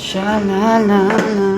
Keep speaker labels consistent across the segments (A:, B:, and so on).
A: Sha la la la.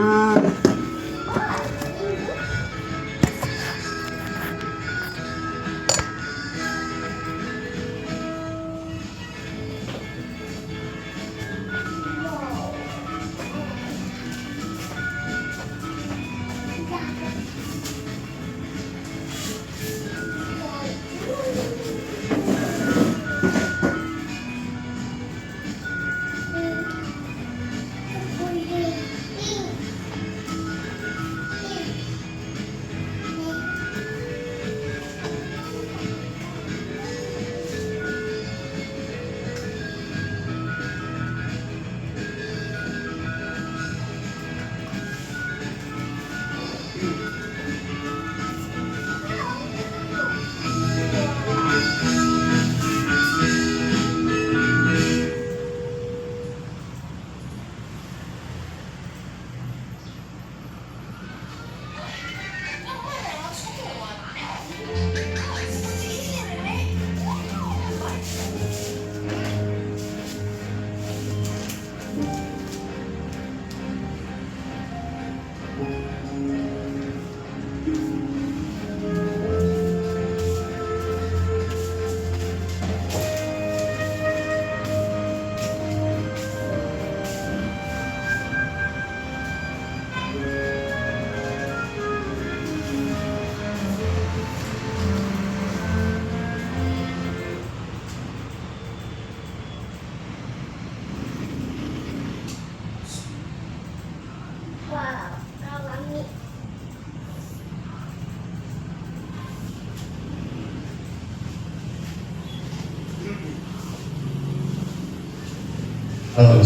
B: Hello,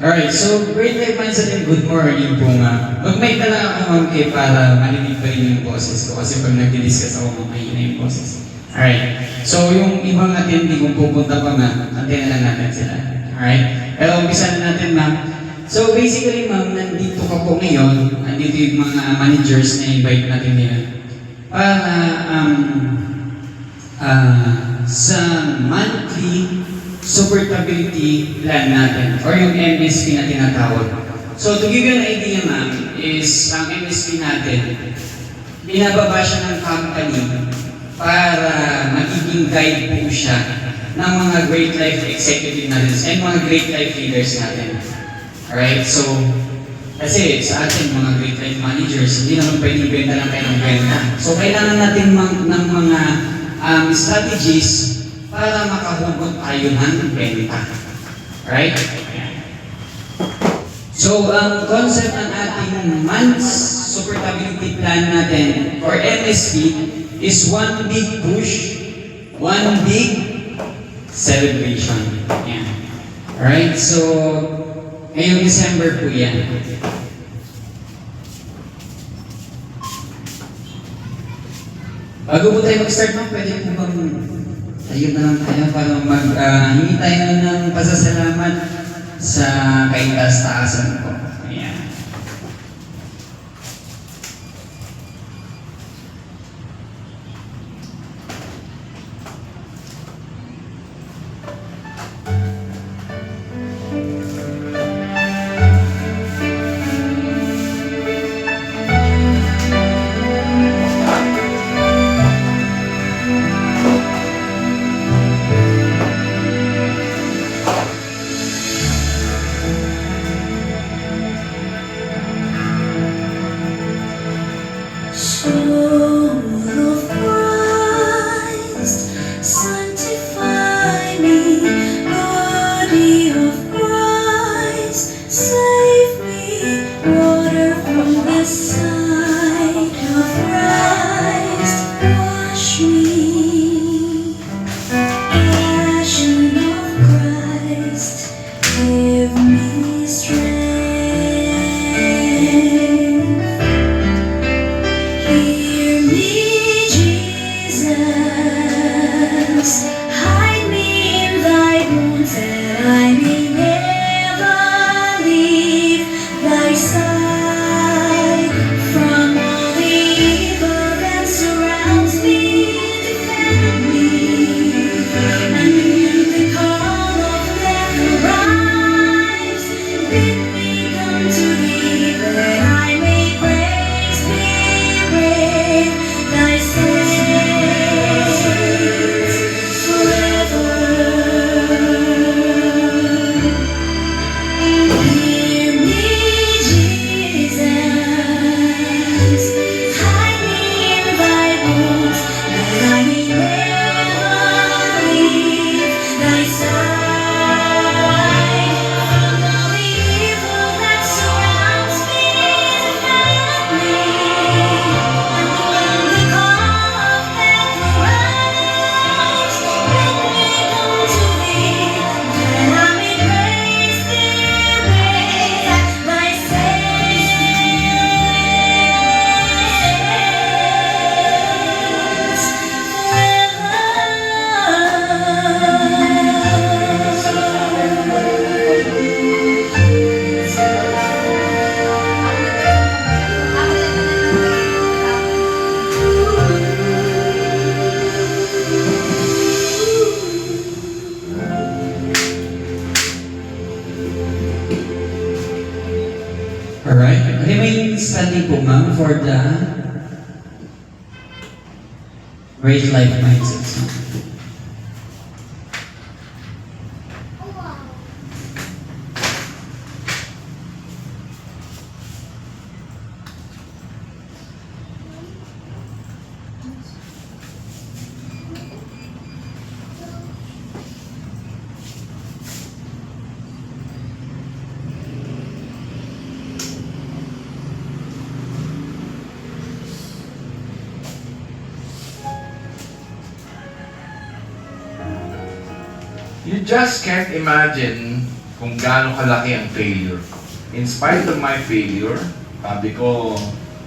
B: alright, so great life mindset and good morning po nga. Mag-mic na lang ako ma'am kay para marinig pa rin yung boses ko kasi pag nag-discuss ako mahina yung boses. Alright, so yung ibang attendee kung pupunta pa nga, antayin na lang natin sila. Alright, pero umpisa na natin ma'am. So basically ma'am, nandito ka po ngayon, nandito yung mga managers na invite natin nila para sa monthly supportability plan natin or yung MSP na tinatawag. So to give you an idea ma'am, is ang MSP natin, binababa siya ng company para magiging guide po siya ng mga great life executive natin and mga great life leaders natin. Alright, so kasi sa atin mga great life managers, hindi naman pwedeng benta lang kayo ng benta. So kailangan natin ng mga strategies para makahugot tayo ng benta. Right? So, ang concept ng ating month's supportability plan natin for MSP is one big push, one big celebration. Yeah. Alright? So, ngayong December po yan. Bago po tayo mag-start ma'am, pwede po bang tayo na lang tayo para hingi tayo ng pasasalamat sa kaitaas-taasan ko. Ayan. po, ma'am, for the Great Life Mindset song.
C: You just can't imagine kung gaano kalaki ang failure ko. In spite of my failure, sabi ko,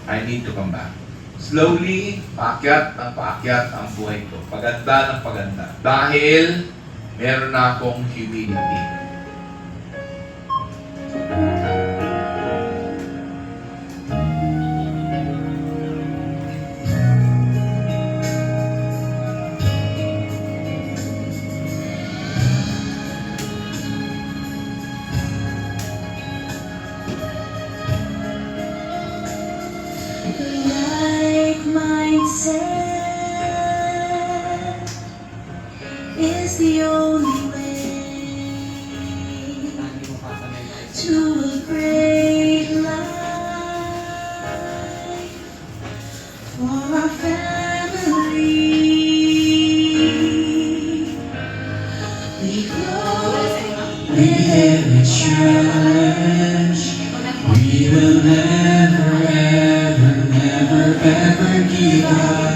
C: I need to come back. Slowly, paakyat ang buhay ko. Paganda ng paganda. Dahil meron na akong humility.
D: Right mindset is the only way to a great life for our family. We grow with every challenge. We will never ever give up.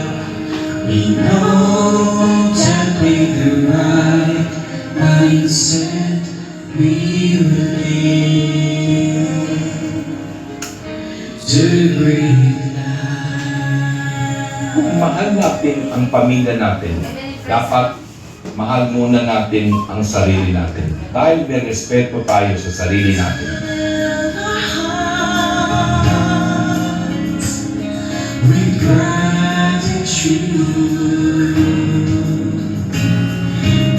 D: We know that with the right mindset we will live to great life.
C: Kung mahal natin ang pamilya natin, dapat mahal muna natin ang sarili natin. Dahil may respeto tayo sa sarili natin.
D: With gratitude,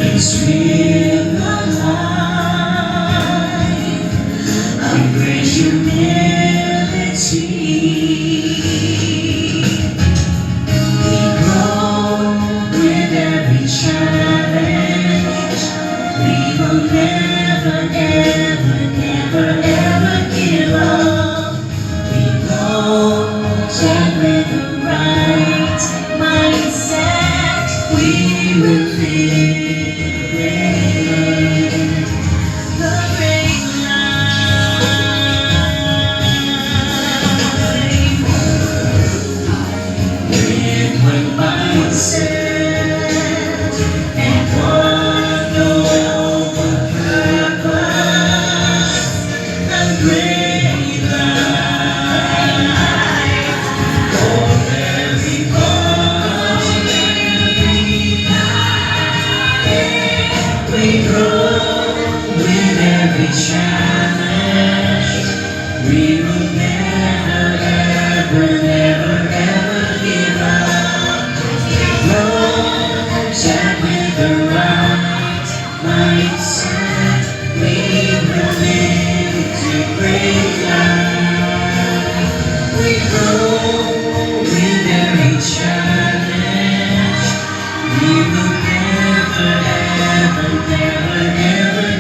D: let's live a life of great humility. We grow with every challenge. We will never give up. We know that with the right mindset, we will live the great life. With one mindset and one noble purpose, a great life for everybody. We grow with every challenge. We will never give up. We know that with the right mindset, we will live to great life. We grow with every challenge. We will never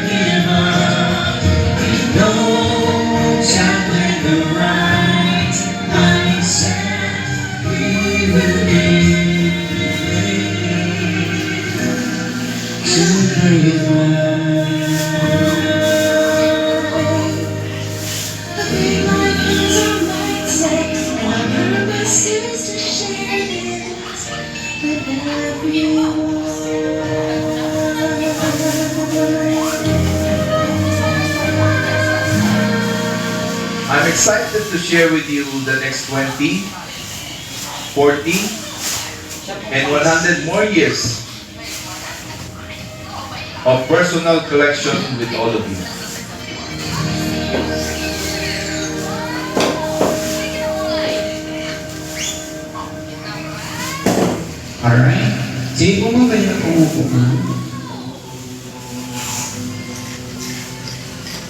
D: give up. We know that with the right mindset, we will live to great life. A great life is our mindset, and our purpose is to share it with everyone.
C: I'm excited to share with you the next 20, 40, and 100 more years of personal collection with all of you.
B: Alright. Sige po ma'am, pwede na pumupo ma'am.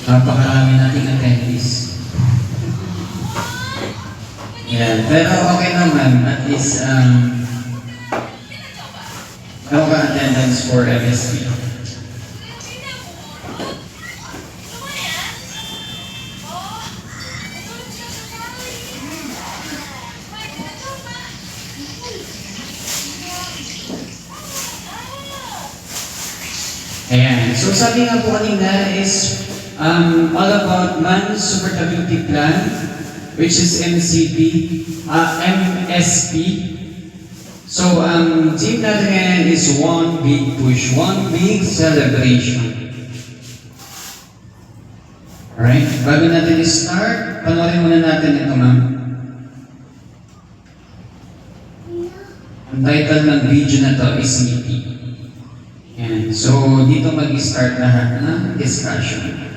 B: Napakarami nating attendees. Yeah, pero okay naman. At least, ano ka attendance for MSP? Ayan. So sabi nga po kanina is all about Man's Supportability Plan, which is MSP. So team natin ngayon is one big push, one big celebration. Alright, bago natin i-start, panoorin muna natin ito, ma'am. Ang title ng video na to is Ngiti. Yan. So, dito mag-start lahat ng discussion.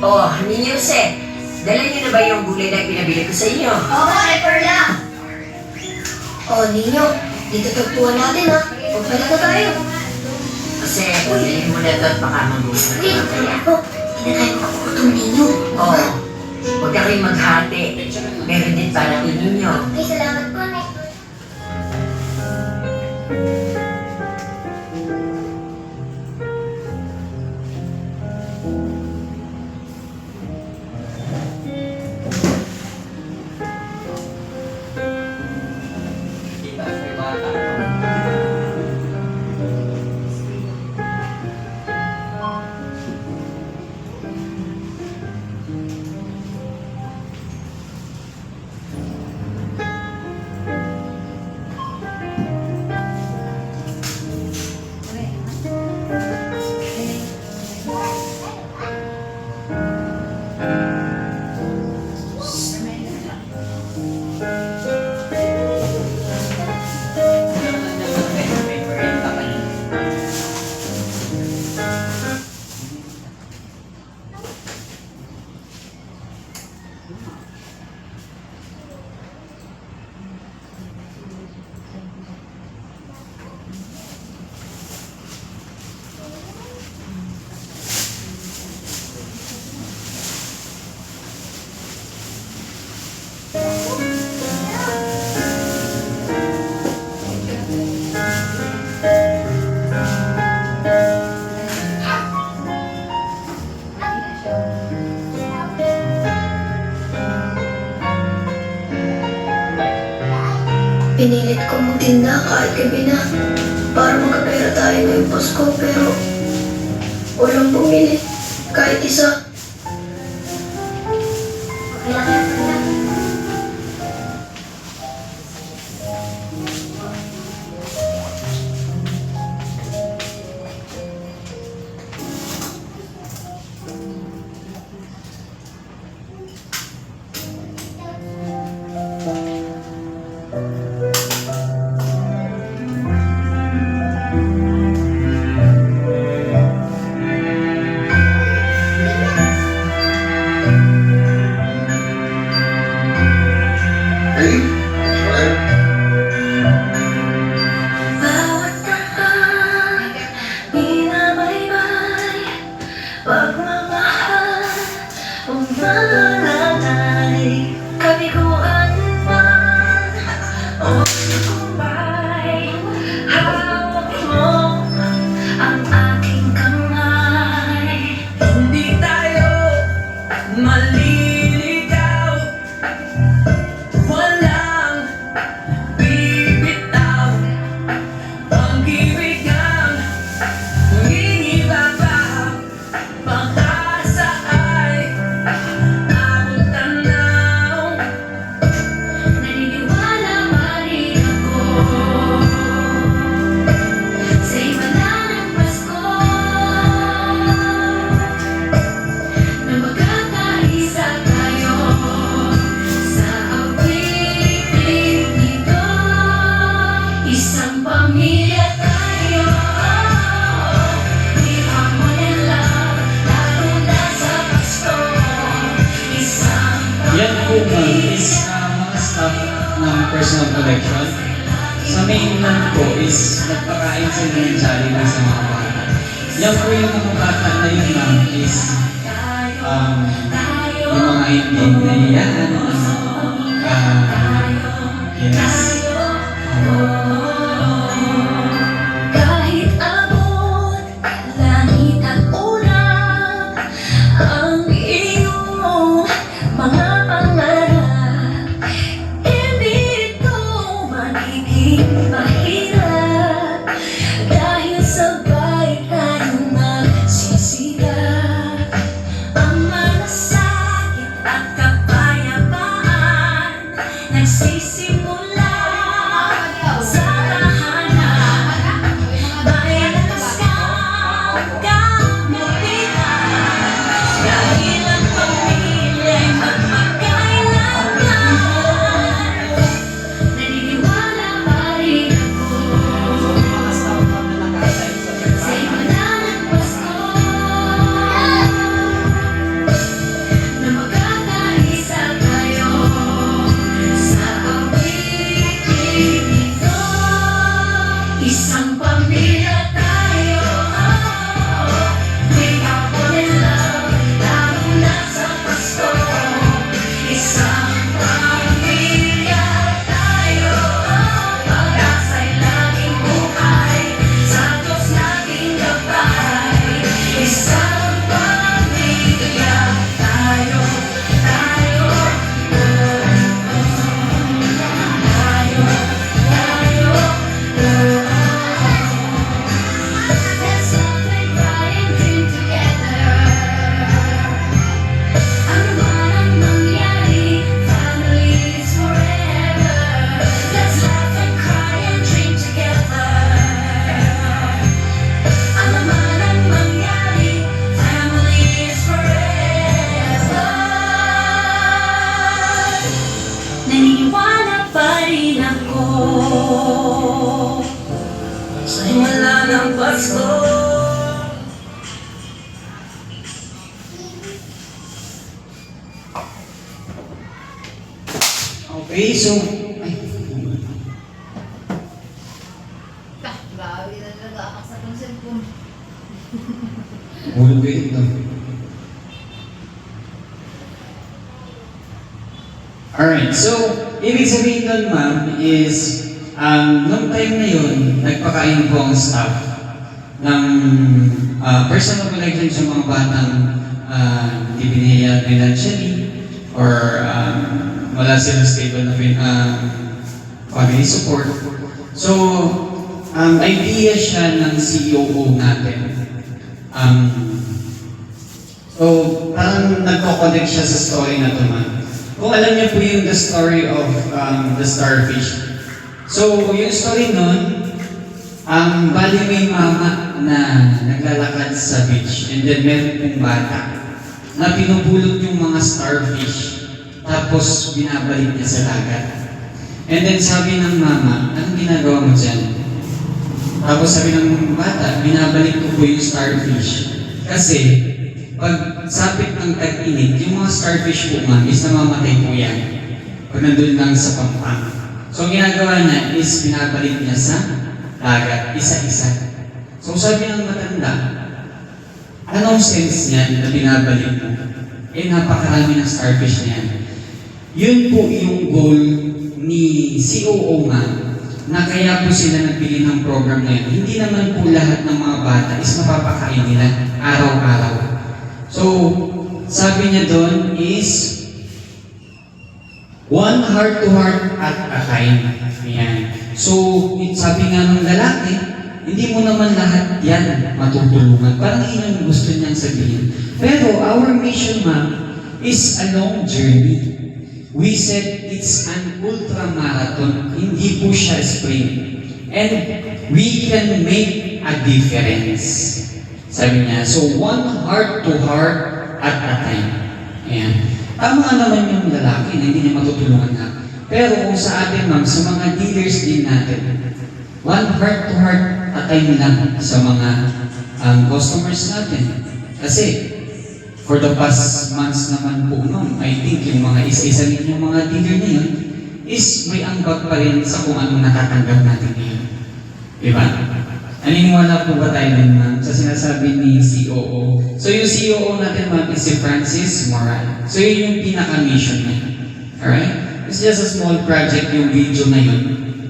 E: Oh, Ninyo Jose, dala niyo na ba yung gulay na pinabili ko sa inyo?
D: Oo, hyper lang. Oh, Ninyo, dito tagpuan natin ha. Magpalit na tayo.
E: Kasi, bilhin mo na ito at baka magulat.
D: Wait, ako. Kinakain ko itong Ninyo.
E: Oh, huwag na kayong maghati. Meron din para kay ninyo.
D: Ay, salamat po, Nek.
F: Pinilit ko magtinda kahit gabi na para magkapera tayo ngayong Pasko pero walang bumili kahit isa.
D: Okay lang yan, Perla.
F: Bawat tahan, binabaybay, pagmamahal, umalalay, kabiguan man, o kumbay, hawak mo ang aking kamay. Hindi tayo maliligaw, walang bibitaw. Pag-ibig ang hingibabaw, pag-asa ay abot tanaw. Naniniwala pa rin ako sa iba na ng Pasko, na magkakaisa
B: Yan po ma'am is mga staff ng personal collection. Sa mainland po is nagpakain sila ng Jollibee sa mga bata. Yan po yung mga bata na yun ma'am is yung mga hindi nahihiyaan. Yes.
D: Kahit abot, langit at ulap, ang iyong mga pangarap, hindi ito magiging mahirap, dahil sabay tayong magsisikap. Ang malasakit at kapayapaan nagsisimula sa tahanan. Bayan at laskang kabutihan, dahil ang pamilya'y magpakailangan. Naniniwala pa rin ako sa himala ng Pasko, na magkakaisa tayo sa awitin ito. Isang pamilya tayo, we are one in love, lalo na sa Pasko. Isang pamilya tayo, pag-asa'y laging buhay, sa Diyos laging gabay. Isang pamilya tayo, tayo, let's love and cry and dream together. Ano man ang mangyari, family is forever. Let's laugh and cry and dream together. Ano man ang mangyari, family is forever. Naniniwala pa rin ako sa himala ng Pasko.
B: Okay, so... Ay,
G: Grabe na nag-aakas sa tong cellphone.
B: hulog kayo dito. Alright, so, ibig sabihin nun ma'am is, nung time na yun, nagpakain po ang staff ng personal collection sa mga batang hindi binihiya financially or wala silang stable na family support. So, idea siya ng COO natin. So, parang nagko-connect siya sa story na to man. Kung alam niyo po yung the story of the starfish. So, yung story nun, bali may mama na naglalakad sa beach and then meron pong bata na pinupulot yung mga starfish tapos binabalik niya sa dagat. And then sabi ng mama, anong ginagawa mo dyan? Tapos sabi ng bata, binabalik ko po yung starfish. Kasi, pag sapit ng tag-init, yung mga starfish po ma'am is namamatay po yan. Pag nandun lang sa pampang. So, ang ginagawa niya is binabalik niya sa dagat, isa-isa. So, sabi ng matanda, anong sense niya na binabalik mo? Eh, napakarami ng starfish na yan. Yun po yung goal ni COO ma'am, na kaya po sila nagbili ng program na yun. Hindi naman po lahat ng mga bata is mapapakain nila araw-araw. So, sabi niya doon is one heart-to-heart at a time. Ayan. So, sabi nga ng lalaki, hindi mo naman lahat yan matutulungan. Parang yun ang gusto niyang sabihin. Pero our mission, ma'am, is a long journey. We said it's an ultra-marathon, hindi po siya sprint. And we can make a difference. Sabi niya, so one heart-to-heart at a time. Ayan. Tama naman yung lalaki na hindi niya matutulungan na. Pero kung sa atin, ma'am, sa mga dealers din natin, one heart-to-heart at a time lang sa mga customers natin. Kasi, for the past months naman po, ma'am, I think yung mga isa-isa ninyong mga leader na yun is may ambag pa rin sa kung anong natatanggap natin ngayon. Diba? Naniniwala po ba tayo nun, ma'am, sa sinasabi ni COO? So yung COO natin, ma'am, is si Francis Moran. So yun yung pinaka-mission niya. Alright? It's just a small project yung video na yun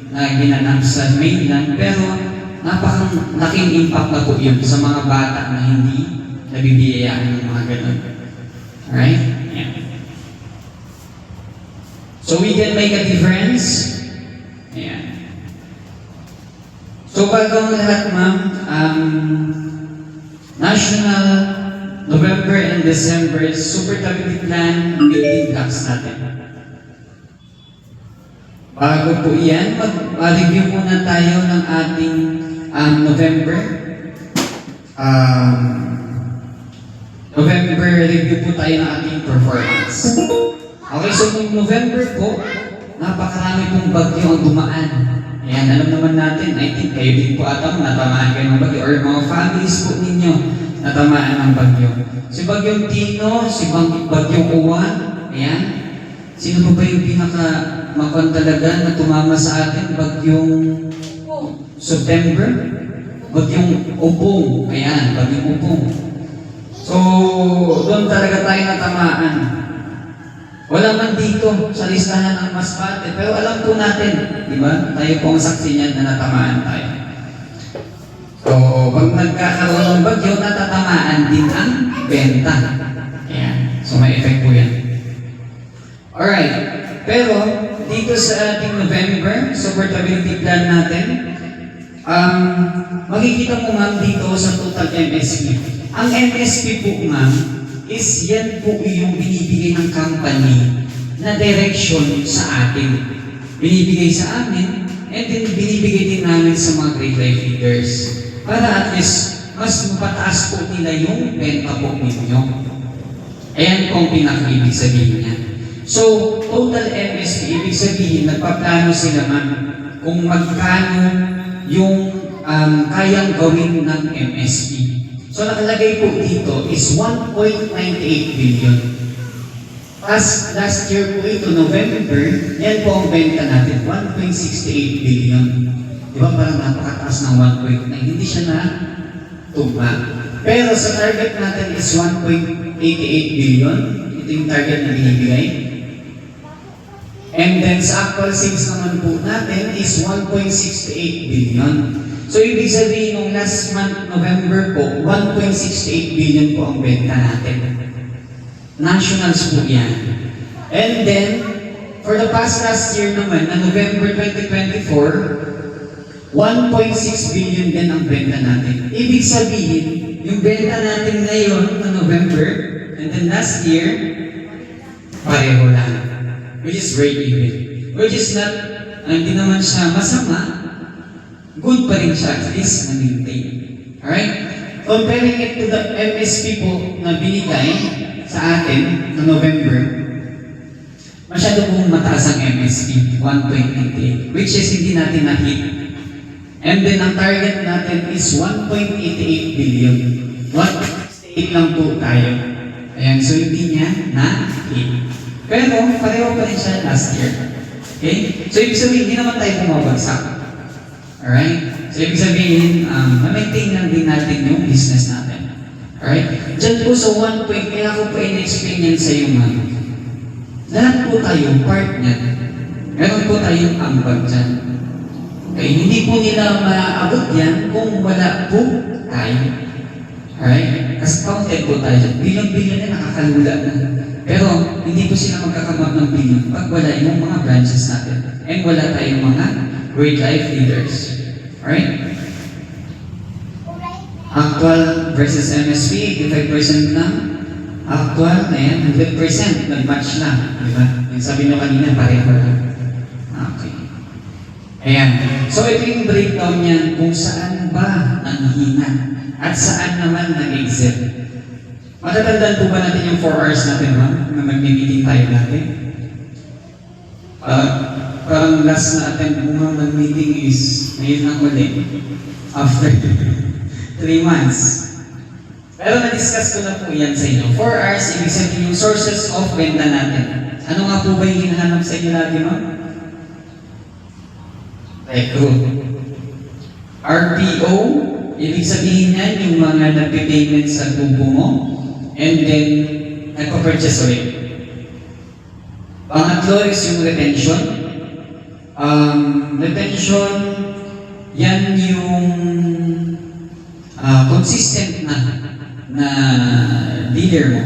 B: na ginanap sa mainland, pero napakalaking impact na po yun sa mga bata na hindi nabibiyayaan ng mga ganun. Alright? Yeah. So we can make a difference. Ayan. So bago ang lahat, ma'am, National November and December Super Stability Plan building blocks natin. Bago po yan, mag-review muna tayo ng ating November review po tayo ng ating performance. Okay, so noong November po, napakarami pong bagyo ang dumaan. Ayan, alam naman natin, I think kayo din po ata natamaan kayo ng bagyo or mga families po ninyo natamaan ng bagyo. Si Bagyong Tino, si Bagyong Uwan, ayan. Sino po ba yung pinaka-makon talaga na tumama sa atin? Bagyong September? Bagyong Ubong, ayan, Bagyong Ubong. So, doon talaga tayo natamaan. Wala man dito sa listahan ng Masbate, pero alam po natin, di ba? Tayo po ang saksi niyan na natamaan tayo. So, pag nagkakaroon ng bagyo, natatamaan din ang benta. Ayan. So, may effect po yan. Alright. Pero, dito sa ating November, supportability plan natin, makikita mo ma'am dito sa total MSP. Ang MSP po ma'am, is yan po yung binibigay ng company na direction sa atin. Binibigay sa amin, and then binibigay din namin sa mga Great Life Leaders. Para at least, mas mapataas po nila yung benta po ninyo. Ayan po ang pinaka-ibig sabihin niya. So, total MSP, ibig sabihin, nagpaplano sila ma'am kung magkano yung kayang gawin ng MSP. So nakalagay po dito is 1.98 billion. As last year po ito, November, yan po ang benta natin, 1.68 billion. Di ba parang napakataas ng 1.9? Hindi siya na tugma. Pero sa target natin is 1.88 billion. Ito yung target na binibigay. And then sa actual sales naman po natin is 1.68 billion. So, ibig sabihin, nung last month, November po, 1.68 billion po ang benta natin. Nationals po yan. And then, for the past last year naman, na November 2024, 1.6 billion din ang benta natin. Ibig sabihin, yung benta natin ngayon na November, and then last year, pareho lang. Which is break even. Which is not, hindi naman siya masama, good pa rin siya, at least na-maintain. Alright? Comparing it to the MSP po na binigay sa atin na November, masyado pong mataas ang MSP, 1.88, which is hindi natin na-hit. And then ang target natin is 1.88 billion. 1.88 lang po tayo. Ayan, so hindi niya na-hit. Pero pareho pa rin siya last year. Okay? So ibig sabihin, hindi naman tayo bumabagsak. Alright? So, ibig sabihin, ma-maintain lang din natin yung business natin. Alright? Diyan po sa 1 point, kaya ko po in-explain yan sa iyo, ma'am. Lahat po tayo, part niyan. Meron po tayong ambag dyan. Okay? Hindi po nila maabot yan kung wala po tayo. Alright? Kasi counted po tayo dyan. Billion-billion na nakakalula na. Pero, hindi po sila magkakamap ng billion pag wala yung mga branches natin. And wala tayong mga Great Life Leaders. Alright? Actual versus MSP, 85% lang. Actual, ayan, 100%. Nag-match na. Diba? Yung sabi nyo kanina, pareho lang. Okay. Ayan. So, ito yung breakdown niyan kung saan ba nanghina at saan naman nag-exit. Matatandaan po ba natin yung 4 hours natin, ma'am? Na mag-meeting tayo natin? Parang last na attend mo ng meeting is ngayon ang uli. After 3 months. Pero na-discuss ko na po yan sa inyo. 4 hours, ibig sabihin yung sources of benta natin. Ano nga po ba yung hinahanap sa inyo lagi, ma'am? Recruit. RPO, ibig sabihin yan yung mga nagpe-payment sa tubo mo and then nagpa-purchase ulit. Pangatlo is yung retention. Retention, yan yung consistent na dealer mo.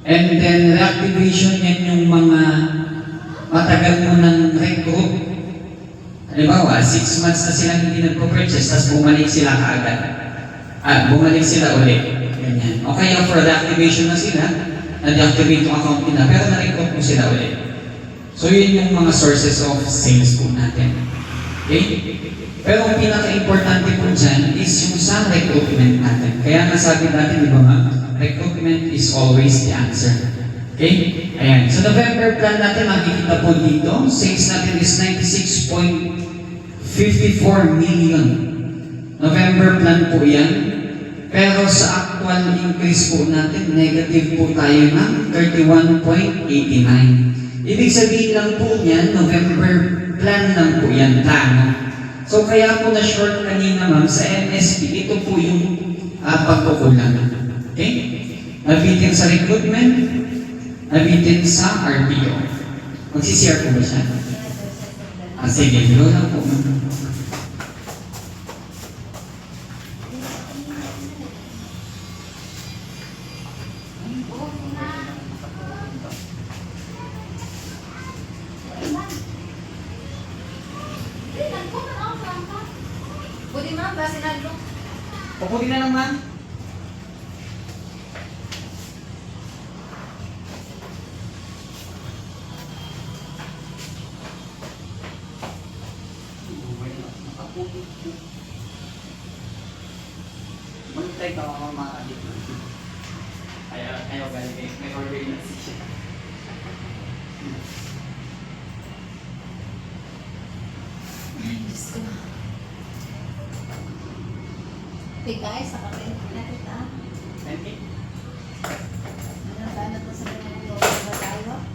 B: And then reactivation, yan yung mga matagal mo ng recruit. Halimbawa, 6 months na silang hindi nagpo-purchase, tapos bumalik sila kaagad. Bumalik sila ulit. Ganyan. O kaya for reactivation na sila, na-deactivate yung account nila, pero na-recruit mo sila ulit. So yun yung mga sources of sales po natin. Okay? Pero ang pinaka-importante po dyan is yung sa recruitment natin. Kaya nasabi natin, di ba nga, recruitment is always the answer. Okay? Ayan. So November plan natin, makikita po dito, sales natin is 96.54 million. November plan po yan. Pero sa actual increase po natin, negative po tayo ng 31.89. Ibig sabihin lang po niyan, November plan lang po yan, plano. So kaya po na-short kanina ma'am, sa MSP, ito po yung pagkukulang. Okay? Nabitin sa recruitment, nabitin sa RPO. Magsisiyar po ba siya? Sige, yun lang po ma'am.
G: Buti ma'am, ba sinadlo?
B: Puputi na lang ma'am. Mag-try ka mga makakadit. Ayaw galing. May order na siya.
G: Diyos ko. Tigay sa kapit. Nakita.
B: Okay.
G: Ano ba na to sa mga ba tayo?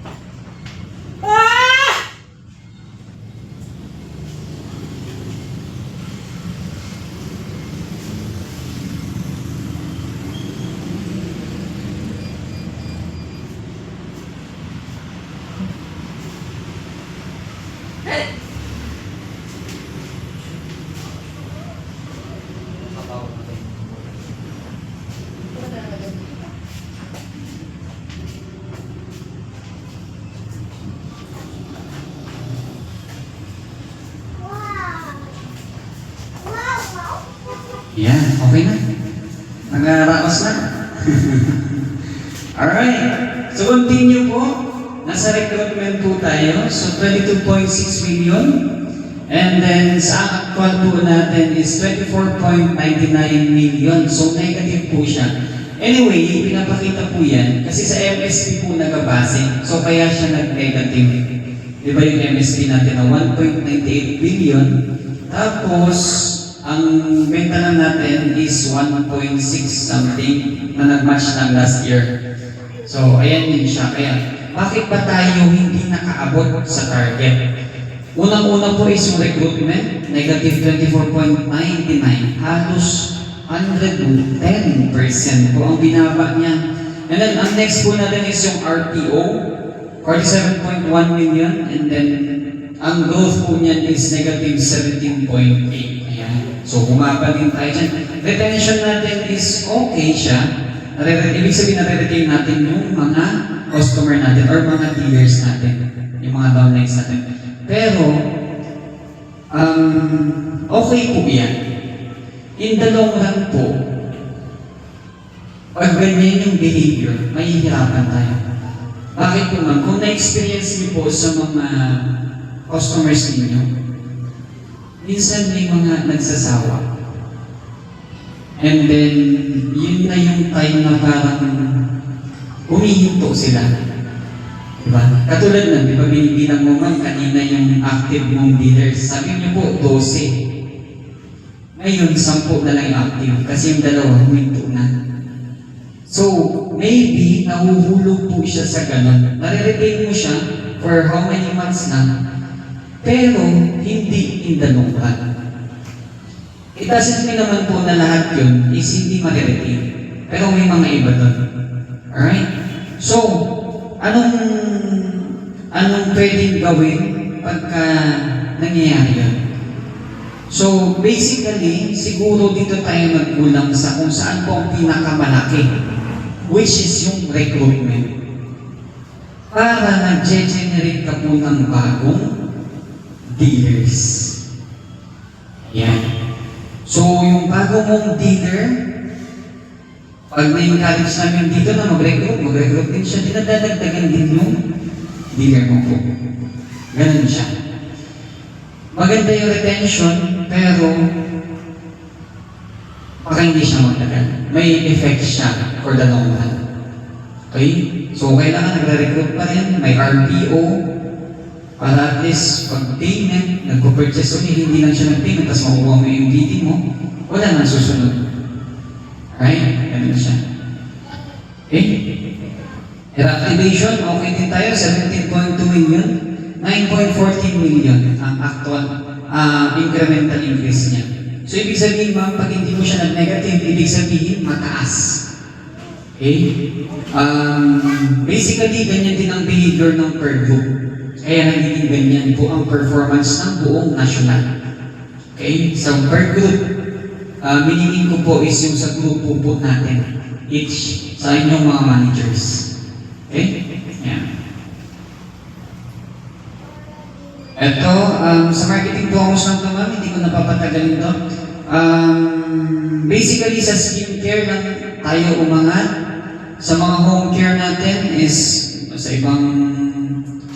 G: Ano ba talaga dito?
B: Yan, okay na. Nangaraos na. Alright. So continue po. Nasa recruitment po tayo. So 22.6 million. And then sa actual po natin is 24.99 million. So negative po siya. Anyway, pinapakita po yan kasi sa MSP po nagabase. So kaya siya nag-negative. Di ba yung MSP natin na 1.98 billion. Tapos, ang benta lang natin is 1.6 something na nag-match lang last year. So, ayan din siya. Kaya, bakit ba tayo hindi nakaabot sa target? Unang-una po is yung recruitment, negative 24.99. Halos 110% po ang binaba niya. And then, ang next po natin is yung RPO, 47.1 million. And then, ang growth po niyan is negative 17.8. Ayan. So, bumaba din tayo dyan. Retention natin is okay siya. Ibig sabihin na-retain natin yung mga customer natin or mga dealers natin. Yung mga downlines natin. Pero, okay po yan. In the long run po, pag ganyan yung behavior, mahihirapan tayo. Bakit po ma'am? Kung na-experience niyo po sa mga customers ninyo, minsan may mga nagsasawa. And then, yun na yung time na parang humihinto sila. Diba? Katulad na, di ba binibilang mo man kanina yung active mong dealers. Sabi niyo po, 12. Ngayon, 10 na lang yung active kasi yung dalawa huminto na. So, maybe nahuhulog po siya sa ganun. Nare-retain mo siya for how many months na, pero hindi in the long run. It doesn't mean naman po na lahat yun is hindi mariretain. Pero may mga iba doon. Alright? So, anong pwedeng gawin pagka nangyayari yun? So, basically, siguro dito tayo nagkulang sa kung saan po ang pinakamalaki, which is yung recruitment. Para nag-generate ka po ng bagong dealers. Yan. So, yung bago mong dealer, pag na-encourage namin dito na mag-recruit din siya, dinadadagdagan din yung dealer mo po. Ganun siya. Maganda yung retention, pero baka hindi siya magtagal. May effect siya for the long run. Okay? So, kailangan nagre-recruit pa rin, may RPO, para at least pag payment, nagpo-purchase ulit, hindi lang siya nag-payment, tapos makuha mo yung bidding mo, wala nang susunod. Right? Ganun siya. Okay? Reactivation, okay din tayo, 17.2 million, 9.14 million ang actual incremental increase niya. So, ibig sabihin, ma'am, pag hindi mo siya nag-negative, ibig sabihin, mataas. Okay? Basically, ganyan din ang behavior ng per group. Kaya nagiging ganyan po ang performance ng buong national. Okay? So, per group, minimum ko po is yung sa grupo po natin. Each sa inyong mga managers. Okay? Yan. Ito, sa marketing focus lang ito, ma'am, hindi ko napapatagalin ito. Basically, sa skincare lang tayo umangat. Sa mga home care natin is, sa ibang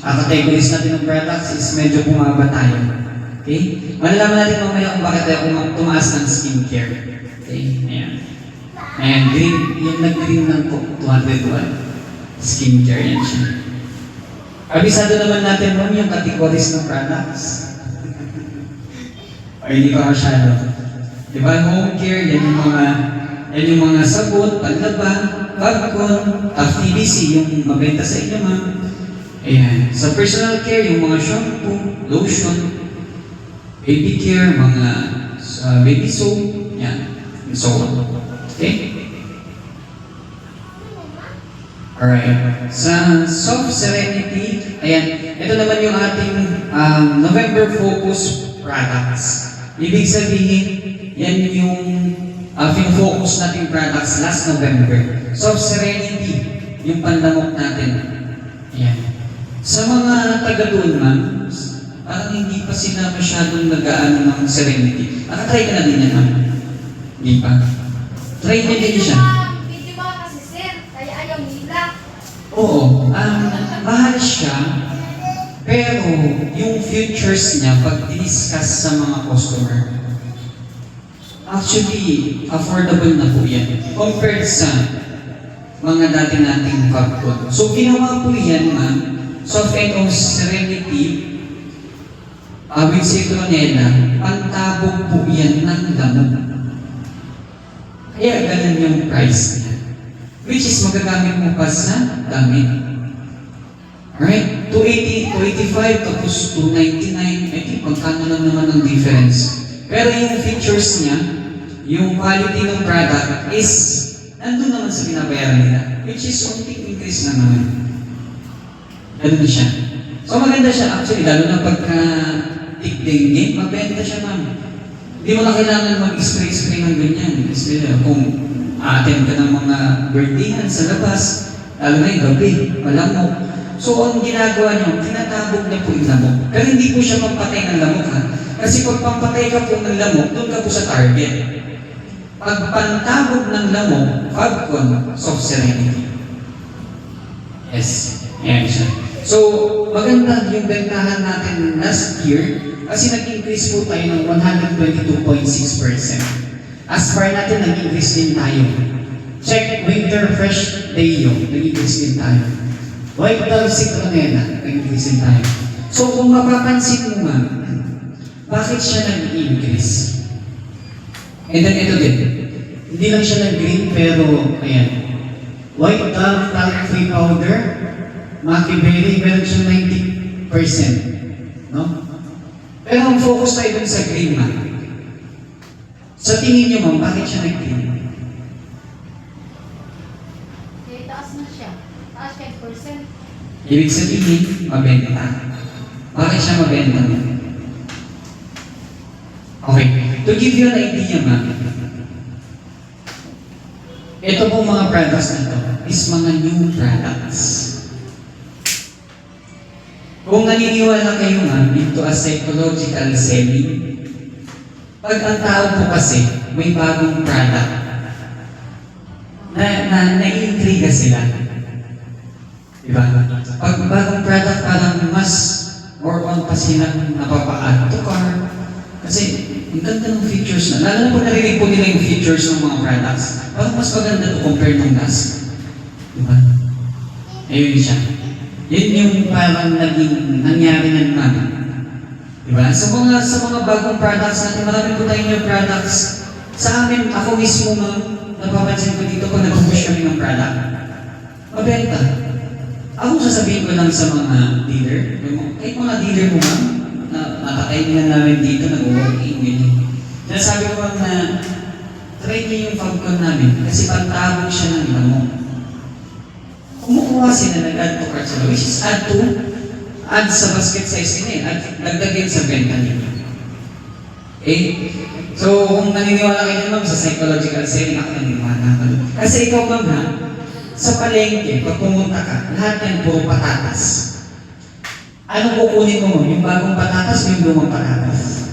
B: categories natin ng products is medyo bumaba tayo. Okay? Malalaman natin mamaya kung bakit tayo tumaas ng skincare. Okay? Ayan. Ayan, green, yung nag-green lang po, 201. Skincare yan siya. Kabisado naman natin ma'am yung categories ng products. Ay, hindi pa masyado. Diba, home care, yan yung mga sabon, panlaba, Fabcon, TVC, yung mabenta sa inyo ma'am. Ayan. Sa personal care, yung mga shampoo, lotion, baby care, mga baby soap, yan, and so on. Okay? Alright. Sa Soft Serenity, ayan, ito naman yung ating November focus products. Ibig sabihin, yan yung focus nating products last November. Soft Serenity, yung panlamok natin. Ayan. Sa mga taga doon, ma'am, parang hindi pa sila masyadong nag-aano ng Serenity. Nakatry ka na din yan, ma'am? Hindi pa. Try mo din siya.
G: Hindi ba kasi sir, kaya ayaw nila.
B: Oo, mahal siya, pero yung futures niya, pag discuss sa mga customer, actually, affordable na po yan compared sa mga dati nating Fabcon. So, ginawa po yan, ma'am, Soft and Serenity, with citronella, pantabog po yan ng lamok. Kaya ganun yung price niya. Which is magagamit mo pa sa damit. Alright? 280, 285, tapos 299. I think magkano lang naman ang difference. Pero yung features niya, yung quality ng product is nandun naman sa binabayaran nila. Which is unting increase na naman. Ganun siya. So maganda siya actually, lalo na pagka tigding, mabenta siya ma'am. Hindi mo na kailangan mag-spray ng ganyan. Kasi kung attend ka ng mga birthdayan sa labas, lalo na yung gabi, malamok. So ang ginagawa niyo, tinatabog na po yung lamok. Pero hindi po siya pampatay ng lamok ha. Kasi pag pampatay ka po ng lamok, doon ka po sa target. Pag pantabog ng lamok, Fabcon, Soft Serenity. Yes, yan siya. So, maganda yung bentahan natin last year kasi nag-increase po tayo ng 122.6%. Aspire natin, nag-increase din tayo. Check Winter Fresh Deo, nag-increase din tayo. White Dove Citronella, nag-increase din tayo. So, kung mapapansin mo ma'am, bakit siya nag-increase? And then ito din, hindi lang siya nag-green pero, ayan, White Dove Talc-Free Powder, Maki Berry, meron siyang 90%. No? Pero ang focus tayo dun sa green, ma'am. Sa tingin niyo, ma'am, bakit siya nag-green?
G: Eh, taas na siya. Taas 10%.
B: Ibig sabihin, mabenta. Bakit siya mabenta? Okay, to give you an idea, ma'am, ito pong mga products na ito is mga new products. Kung naniniwala kayo, ma'am, into a psychological selling, pag ang tao po kasi may bagong product, na-intriga sila. Diba? Pag bagong product, parang mas more on pa silang napapa-add to car. Kasi, ang ganda ng features na. Lalo na pag narinig po nila yung features ng mga products, parang mas maganda to compare ng gas. Diba? Ayun siya. Yun yung parang naging nangyari ng mami. Diba? Sa mga bagong products natin, marami po tayong new products. Sa amin, ako mismo, ma'am, napapansin ko dito pag nag-push kami ng product. Mabenta. Ako sasabihin ko lang sa mga dealer, kahit mga dealer mo, ma'am, na nakatay nila namin dito, nag-working, ganyan. Sinasabi ko lang na try niyo yung Fabcon namin kasi pagtabog siya ng lamok. Kumukuha sila nag-add to cart sila, which is add sa basket size nila, at dagdagin sa benta nila. Okay? So, kung naniniwala kayo ma'am sa psychological selling, ako naniniwala ka. Kasi ikaw ma'am ha, sa palengke, pag pumunta ka, lahat yan puro patatas. Anong kukunin mo ma'am? Yung bagong patatas o yung lumang patatas?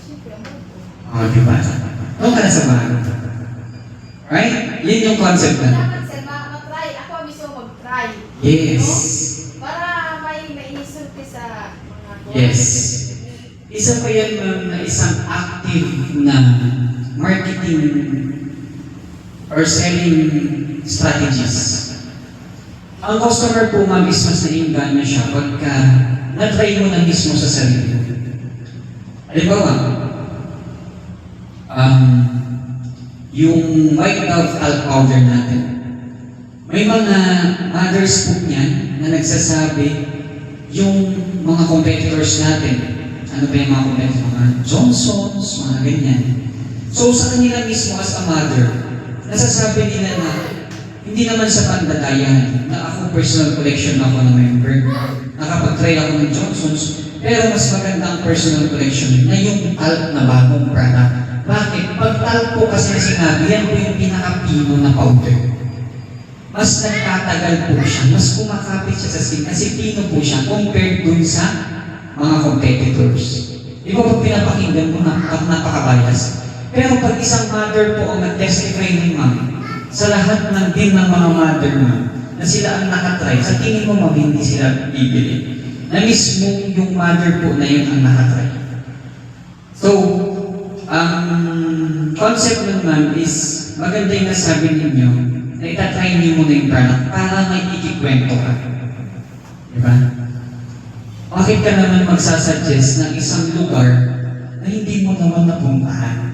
G: Siyempre, ang bago.
B: O, diba? Doon ka na sa bahay. Right? Yun yung concept na.
G: Dapat sir, matry. Ako mismo mag-try.
B: Yes.
G: No? Para may isulti sa mga
B: Yes. Isa pa yan ma'am na isang active na marketing or selling strategies. Ang customer po ma'am is mas naiinganyo siya pagka na-try mo na mismo sa sarili. Halimbawa, yung white dove talc powder natin. May mga mothers po niyan na nagsasabi yung mga competitors natin. Ano ba yung mga competitors? Mga Johnsons, mga ganyan. So sa kanila mismo as a mother, nasasabi nila na hindi naman sa pandadayan na ako personal collection ako ng member. Nakapag-try ako ng Johnsons, pero mas maganda ang personal collection na yung talc na bagong product. Bakit? Pag talc po kasi na sinabi, yan po yung pinaka-pino na powder. Mas nagtatagal po siya, mas kumakapit siya sa skin kasi pino po siya compared dun sa mga competitors. Di ba pag pinapakinggan mo napaka-bias? Pero pag isang mother po ang nag-testify ni ma'am, sa lahat ng din ng mga mother ma'am, na sila ang nakatry, sa tingin mo ma'am, hindi sila bibili. Na mismo yung mother po na yun ang nakatry. So, ang concept nun ma'am is, maganda yung nasabi ninyo, na itatry niyo muna yung product para may ikikwento ka. Diba? Bakit ka naman magsasuggest ng isang lugar na hindi mo naman napuntahan?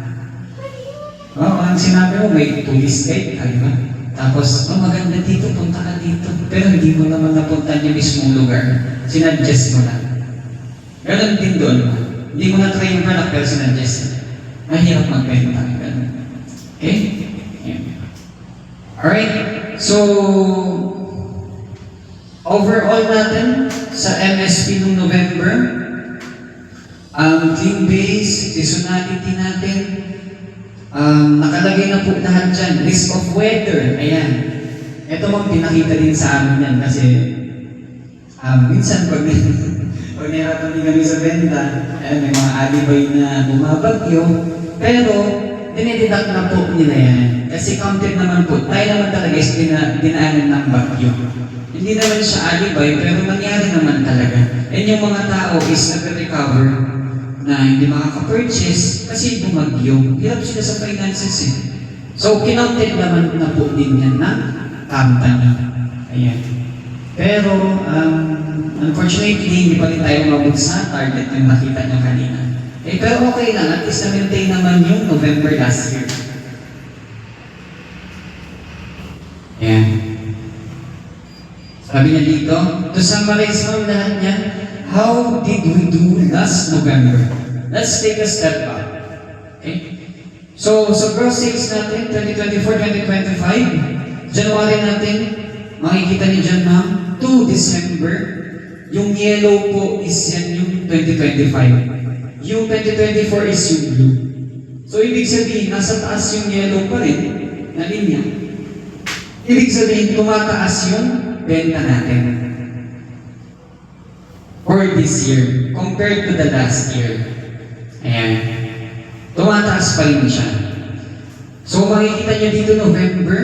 B: Ang sinabi mo, may tourist guide ka, diba? Tapos, maganda dito, punta ka dito. Pero hindi mo naman napuntahan yung mismong lugar. Sinuggest mo lang. Ganon din doon. Hindi mo na-try yung product, pero sinuggest mo. Mahirap magbenta. Okay? Alright? So, overall natin sa MSP noong November, ang clean base, seasonality natin, nakalagay na po lahat dyan. Risk of weather, ayan. Ito mang pinakita din sa amin yan kasi minsan pag nahirapan din kami sa benta, may mga alibay na bumabagyo, pero dinideduct na po nila yan. Kasi counted naman po, tayo naman talaga is dinaanan ng bagyo. Hindi naman siya alibay, pero nangyari naman talaga. And yung mga tao is nag-recover na hindi makaka-purchase kasi bumagyo. Hirap sila sa finances eh. So, kinounted naman na po din yan na company. Ayan. Pero, unfortunately, hindi pa rin tayo umabot sa target na nakita nyo kanina. Eh, pero okay lang. At least na-maintain naman yung November last year. Ayan. Sabi niya dito, to summarize mo lahat niya, how did we do last November? Let's take a step back. Okay? So gross sales natin, 2024-2025, January natin, makikita niyo dyan ma'am, to December, yung yellow po is yan yung 2025. Yung 2024 is yung blue. So ibig sabihin, nasa taas yung yellow pa rin, na linya. Ibig sabihin, tumataas yung benta natin for this year compared to the last year. Ayan. Tumataas pa rin siya. So makikita niyo dito November,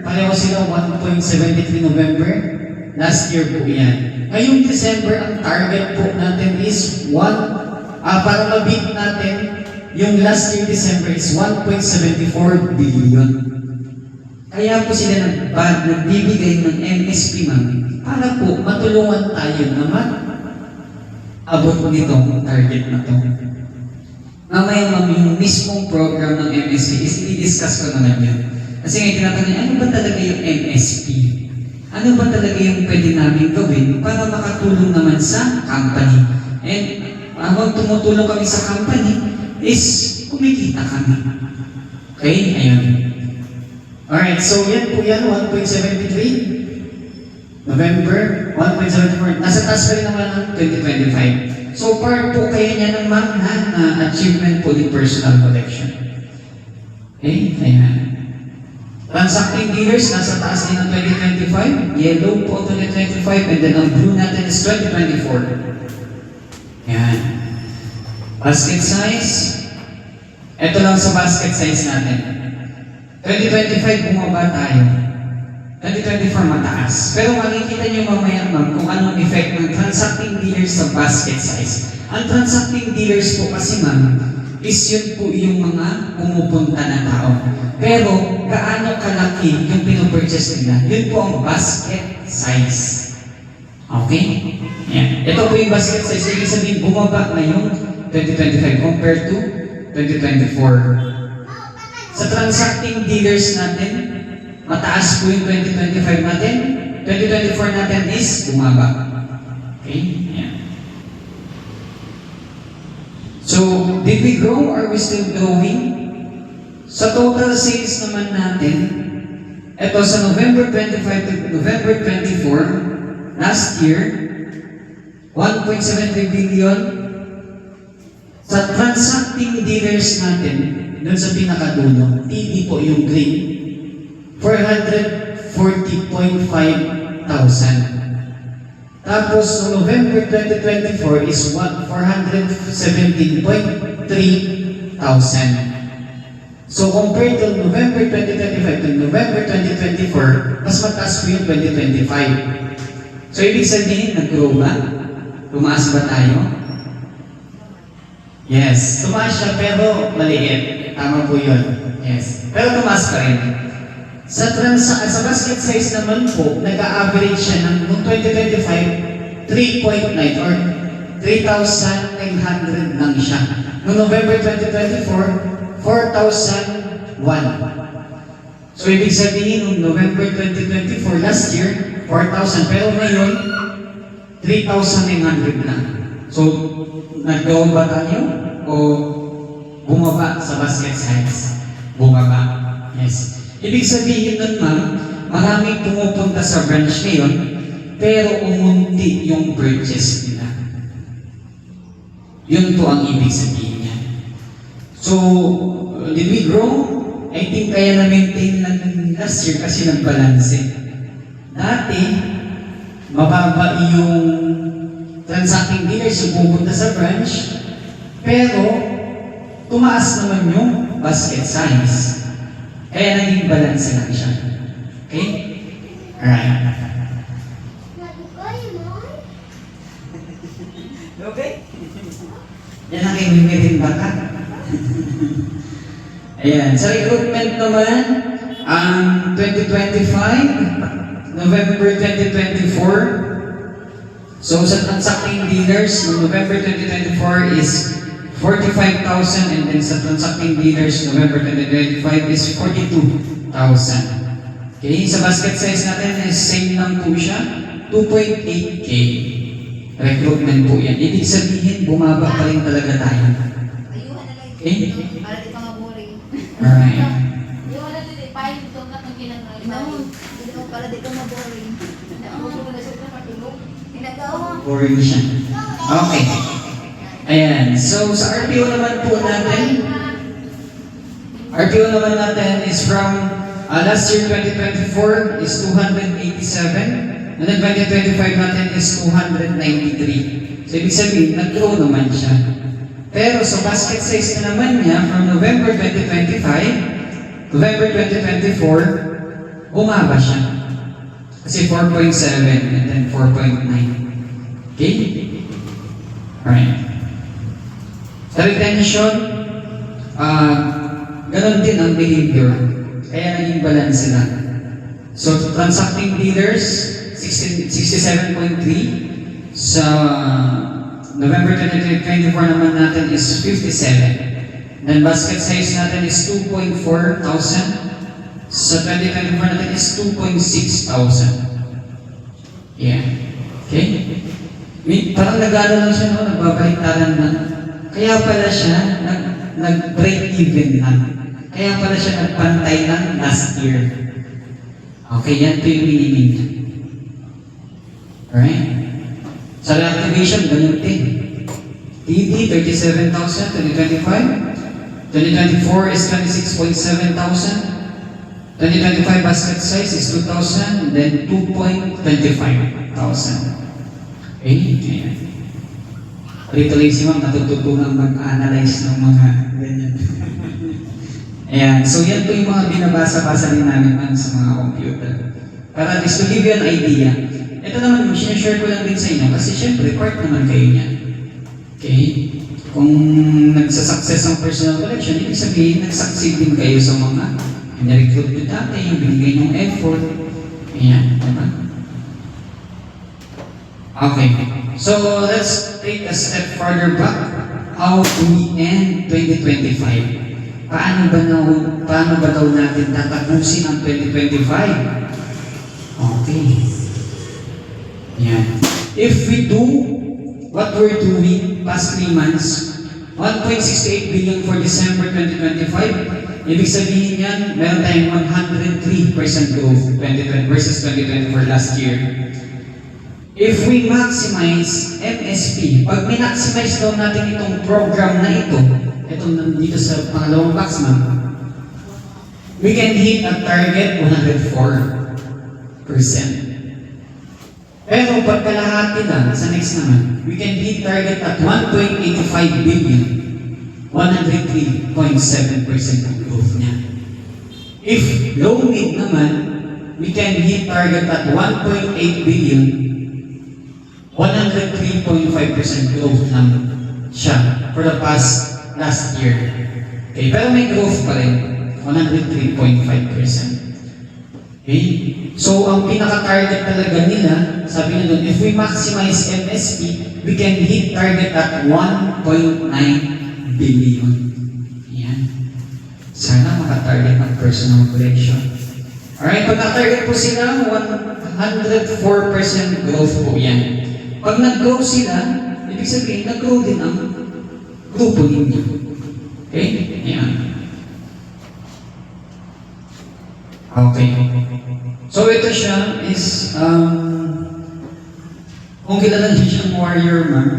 B: pareho sila 1.73 November. Last year po yan. Ngayong December, ang target po natin is para ma-beat natin yung last year December is 1.74 billion. Kaya po sila nagbibigay ng MSP ma'am para po matulungan tayo naman abot nitong target na to. Mamaya ma'am, yung mismong program ng MSP is i-discuss ko naman yun. Kasi ngayon tinatanong, ano ba talaga yung MSP? Ano ba talaga yung pwede namin gawin para makatulong naman sa company? And habang tumutulong kami sa company is kumikita kami. Okay? Ayun. Alright, so yan po yan, 1.73 November, 1.74. Nasa taas pa rin naman ng 2025. So part po kayo niya ng ma'am na achievement po ng personal collection. Okay, ayan. Transacting dealers, nasa taas din ng 2025. Yellow po 2025 and then ang blue natin is 2024. Ayan. Basket size. Ito lang sa basket size natin. 2025 bumaba tayo. 2024 mataas. Pero makikita niyo mamaya ma'am kung anong effect ng transacting dealers sa basket size. Ang transacting dealers po kasi ma'am is yun po yung mga pumupunta na tao. Pero gaano kalaki yung pinupurchase nila, yun po ang basket size. Okay? Yan. Ito po yung basket size. Ibig sabihin bumaba ngayong 2025 compared to 2024. Sa transacting dealers natin, mataas po yung 2025 natin. 2024 natin is bumaba. Okay? Yan. So, did we grow or are we still growing? Sa total sales naman natin, ito sa November 25 to November 24, last year, 1.73 billion. Sa transacting dealers natin, doon sa pinakadulo, TD po yung green, 440.5 thousand. Tapos, no November 2024 is 417.3 thousand. So, compared to November 2025 to November 2024, mas mataas po yung 2025. So, ibig sabihin, nag-grow ba? Tumaas ba tayo? Yes, tumaas siya pero maliit. Tama po yun. Yes. Pero tumaas pa rin. Sa basket size naman po, nag-a-average siya ng noong 2025, 3.9 or 3,900 lang siya. Noong November 2024, 4,001. So, ibig sabihin, noong November 2024, last year, 4,000. Pero ngayon, 3,900 lang. So, nag-down ba tayo? O bumaba sa basket size? Bumaba. Yes. Ibig sabihin nun ma'am, maraming pumupunta sa branch ngayon, pero umunti yung purchase nila. Yun po ang ibig sabihin niya. So, did we grow? I think kaya na-maintain lang last year kasi nag-balance. Dati, mababa yung transacting dealers yung pupunta sa branch, pero tumaas naman yung basket size. Kaya naging balance lang siya. Okay? Alright. Okay? Yan ang imimitin baka. Ayan. Sa recruitment naman, 2025, November 2024, so sa transacting dealers, November 2024 is 45,000 and then sa transacting dealers, November 2025 is 42,000. Okay, sa basket size natin is same lang po siya, 2.8K. Recruitment po yan. Ibig sabihin, bumaba pa rin talaga tayo.
G: Ayuhan na lang.
B: Okay.
G: Para di pa maboring.
B: Alright.
G: Ayuhan na din. Pahin ito na itong ginagawa. Hindi mo para di ka maboring. Nakuha ko na siya sa patulog. Ginagawa.
B: Boring siya. Okay. Ayan. So, sa RPO naman po natin, RPO naman natin is from last year 2024 is 287. And then 2025 natin is 293. So, ibig sabihin, nag-grow naman siya. Pero sa basket size na naman niya, from November 2025, November 2024, bumaba siya. Kasi 4.7 and then 4.9. Okay? Alright. Sa retention, ganon din ang behavior. Kaya naging balance sila. So, transacting dealers, 67.3. Sa November 2024 naman natin is 57. Then basket size natin is 2.4 thousand. Sa 2024 natin is 2.6 thousand. Yeah. Okay? Parang nag-ano lang siya, no? Nagbabaliktaran na. Kaya pala siya nag-break even lang. Kaya pala siya nagpantay ng last year. Okay, yan po yung meaning niya. Alright? Sa reactivation, ganun din. TD, 37,000, 2025. 2024 is 26.7 thousand. 2025 basket size is 2,000, then 2.25 thousand. Okay? Ayan. Rito lang si ma'am, natututunang mag-analyze ng mga ganyan. Ayan. So, yan po yung mga binabasa-basa din namin ma'am sa mga computer. Para just to give you an idea, ito naman, sinashare ko lang din sa inyo kasi syempre, part naman kayo niya. Okay? Kung nagsasucess ang personal collection, ibig sabihin, nagsucceed din kayo sa mga na-recruit nyo dati, yung binigay nyong effort. Ayan, diba? Okay. So, let's take a step further back. How do we end 2025? Paano ba daw natin tatapusin ang 2025? Okay. Yeah. If we do what we're doing past 3 months, 1.68 billion for December 2025, ibig sabihin yan, meron tayong 103% growth 2020 versus 2024 last year. If we maximize MSP, pag min-maximize daw natin itong program na ito, itong nandito sa pangalawang box ma'am, we can hit a target 104%. Pero pagkalahati lang, sa next naman, we can hit target at 1.85 billion, 103.7% ang growth niya. If low-mid naman, we can hit target at 1.8 billion, 103.5% growth lang siya for the last year. Okay, pero may growth pa rin, 103.5%. Okay? So, ang pinaka-target talaga nila, sabi nila doon, if we maximize MSP, we can hit target at 1.9 billion. Yan. Sana maka-target ng personal collection. Alright, pag na-target po sila, 104% growth po yan. Pag nag-grow sila, ibig sabihin, nag-grow din ang grupo ninyo. Okay? Yan. Okay. So ito siya is, kung kilala niyo siyang warrior ma'am,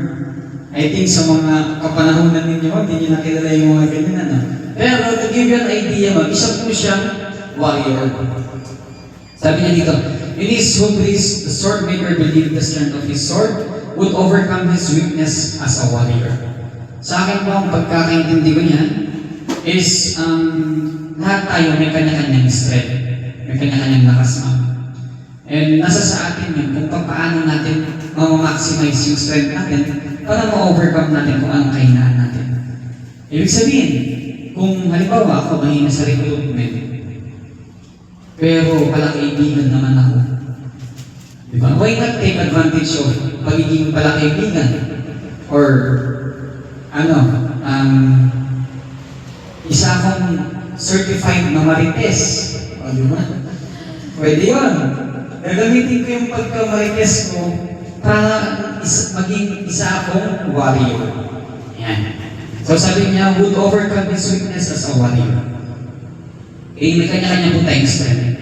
B: I think sa mga kapanahonan ninyo, hindi niyo nakilala yung mga ganyan, ano? Pero to give you an idea ma'am, isa po siyang warrior. Sabi niya dito, in his hubris, the sword maker believed the strength of his sword would overcome his weakness as a warrior. Sa akin po, ang pagkakaintindi ko niyan is, lahat tayo may kanya-kanyang strength. May kanya-kanyang lakas ma'am. And nasa sa atin yun kung paano natin ma-maximize yung strength natin para ma-overcome natin kung anong kahinaan natin. Ibig sabihin, kung halimbawa ako mahina sa recruitment, pero palakaibigan naman ako. Diba? Why not take advantage of pagiging palakaibigan? Or, isa akong certified na marites. O, di ba? Pwede yun. Gagamitin ko yung pagka-request mo para maging isa akong warrior. Yan. So sabi niya, would overcome his weakness as a warrior. Eh, may kanya-kanya po tayong strength.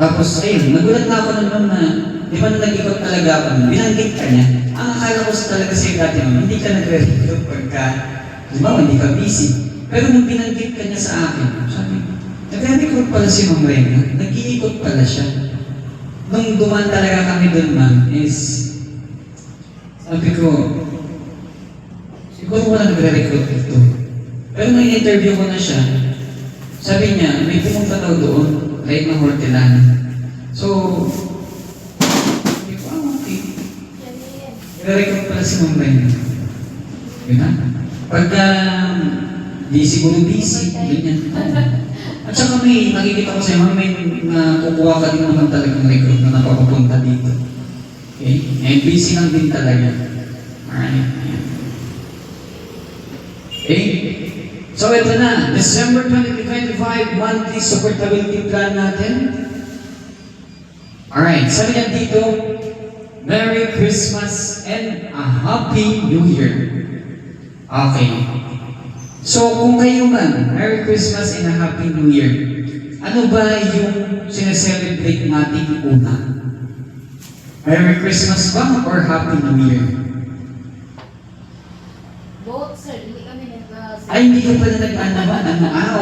B: Tapos, ayun, nagulat na ako naman na, di ba nung nag-ikot talaga ako, binanggit ka niya. Ang akala ko talaga sa'yo dati naman, hindi ka nagre-recruit pagka, di ba, hindi ka busy. Pero nung binanggit ka niya sa akin, sabi, nagre-recruit pala si Ma'am Reyna, nag-iikot pala siya. Nung dumaan talaga kami doon, ma'am, is, sabi ko, siguro wala nagre-recruit dito. Pero nung in-interview ko na siya, sabi niya, may pumunta daw doon, kahit na hortelana. So, sabi ko, okay. Nagre-recruit pala si Ma'am Reyna. Yun na. Pagka, di siguro busy, ganyan. At saka may nakikita ko sa'yo, ma'am, may nakukuha ka din naman talagang recruit na napapapunta dito. Okay? And busy lang din talaga. Alright. Okay? So ito na, December 2025 monthly supportability plan natin. Alright, sabi niya dito, Merry Christmas and a Happy New Year. Okay. So kung kayo man, Merry Christmas and a Happy New Year, ano ba yung sineselebrate natin una? Merry Christmas ba or Happy New Year?
G: Both, sir. Hindi kami
B: Ay, hindi ka pala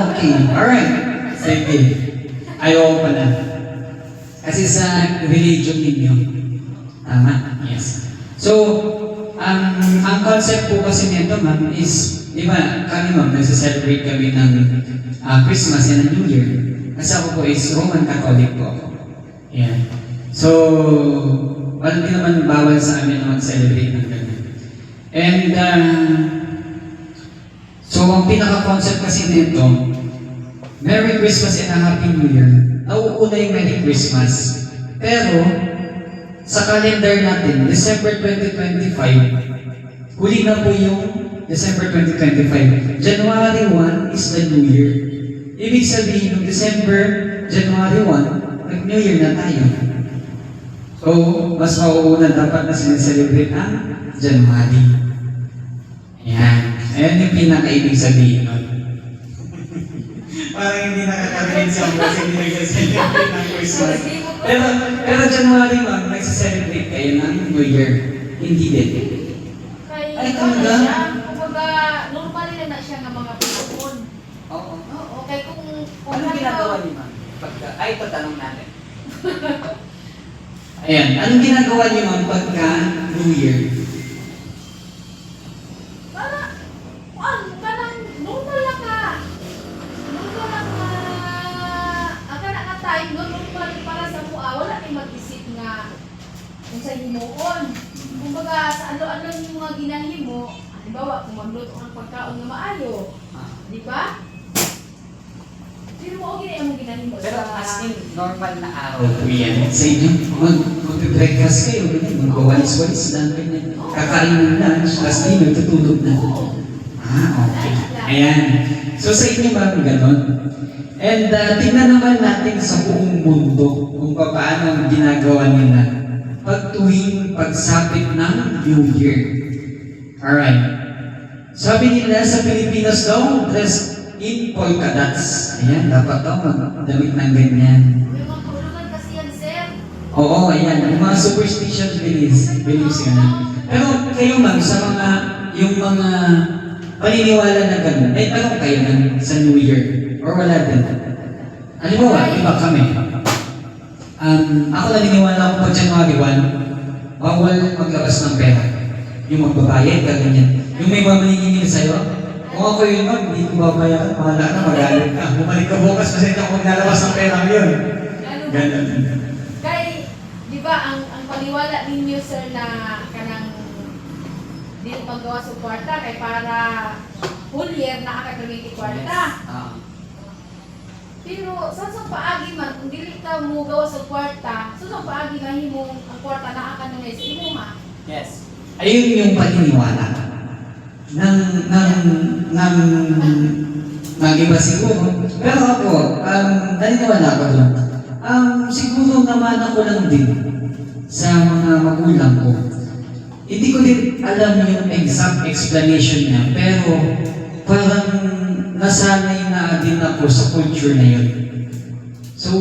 B: okay. Alright. Sige. Ayaw pala. Kasi sa religion ninyo. Tama? Yes. So, ang concept po kasi nito, ma'am, is, di ba, kami ma'am, nagsa-celebrate kami ng Christmas and New Year. Kasi ako po is Roman Catholic po ako. Yeah. So, wala din naman bawal sa amin na mag-celebrate ng ganyan. And, so, ang pinaka-concept kasi nito, Merry Christmas and a Happy New Year. Nauuna yung Merry Christmas. Pero, sa calendar natin, December 2025, huli na po yung December 2025. January 1 is the New Year. Ibig sabihin, noong December, January 1, nag-New Year na tayo. So, mas mauuna dapat na sineselebrate ang January. Ayan. Ayan yung pinaka-ibig sabihin nun. Parang hindi nakakarinig siya kasi hindi nag-celebrate ng Christmas. Pero January, ma'am, nag-celebrate kayo ng New Year. Hindi din. Ay, talaga?
G: Kumbaga, normal lang na siya ng mga pinapon.
B: Oo.
G: Oo, kaya kung
B: Anong ginagawa niyo, ma'am? Ay, ito tanong natin. Ayan, anong ginagawa niyo, ma'am, pagka New Year?
G: Normal lang ka. Normal lang ka. Ang kana nga time, normal para sa mua. Wala nang mag-isip nga kung sa himuon. Kumbaga, sa ano-ano yung mga ginahimo, halimbawa, kung magluto ng pagkaon na maayo. Di ba? Pero mo okay na yung ginahimo sa...
B: normal na araw po yan. Sa inyo, mag-breakfast kayo, magwawalis-walis lang, ganyan. Kakain ng lunch, tapos di nagtutulog na. Okay. Ayan. So sa inyo ba gano'n? And tingnan naman natin sa buong mundo kung paano ang ginagawa nila pag tuwing pagsapit ng New Year. Alright. Sabi nila sa Pilipinas daw, dress in polka dots. Ayan, dapat daw magdamit ng ganyan.
G: May mga tulugan kasi yan, sir.
B: Oo, ayan. Yung mga superstition beliefs ka na. Pero kayo ma'am, sa mga, yung mga paniniwala na gano'n, ay tanong kayo sa New Year? Or wala din? Halimbawa, iba kami. Ako naniniwala ako pag January 1, bawal maglabas ng pera. Yung magbabayad, ganyan. Yung may mamaningin sa'yo, kung ako yun ma'am, hindi ko babayaran, mahala ka, magalit ka. Bumalik ka bukas, kasi hindi ako maglalabas ng pera ngayon. Ganun.
G: Kaya, di ba, ang paniwala ninyo, sir, na kanang di magawa sa kwarta, kay para whole year na akagamitin kwarta. Pero, sa paagi man, kung dili ka mo gawa sa kwarta, sa paagi mahimong ang kwarta na akanungay sa imo ma.
B: Yes. Ayun yung paniniwala. Nang iba siguro. Pero ako, naniniwala ko doon. Siguro naman ako lang din sa mga magulang ko. Hindi ko din alam yung exact explanation niya, pero parang nasanay na din ako sa culture na yun. So,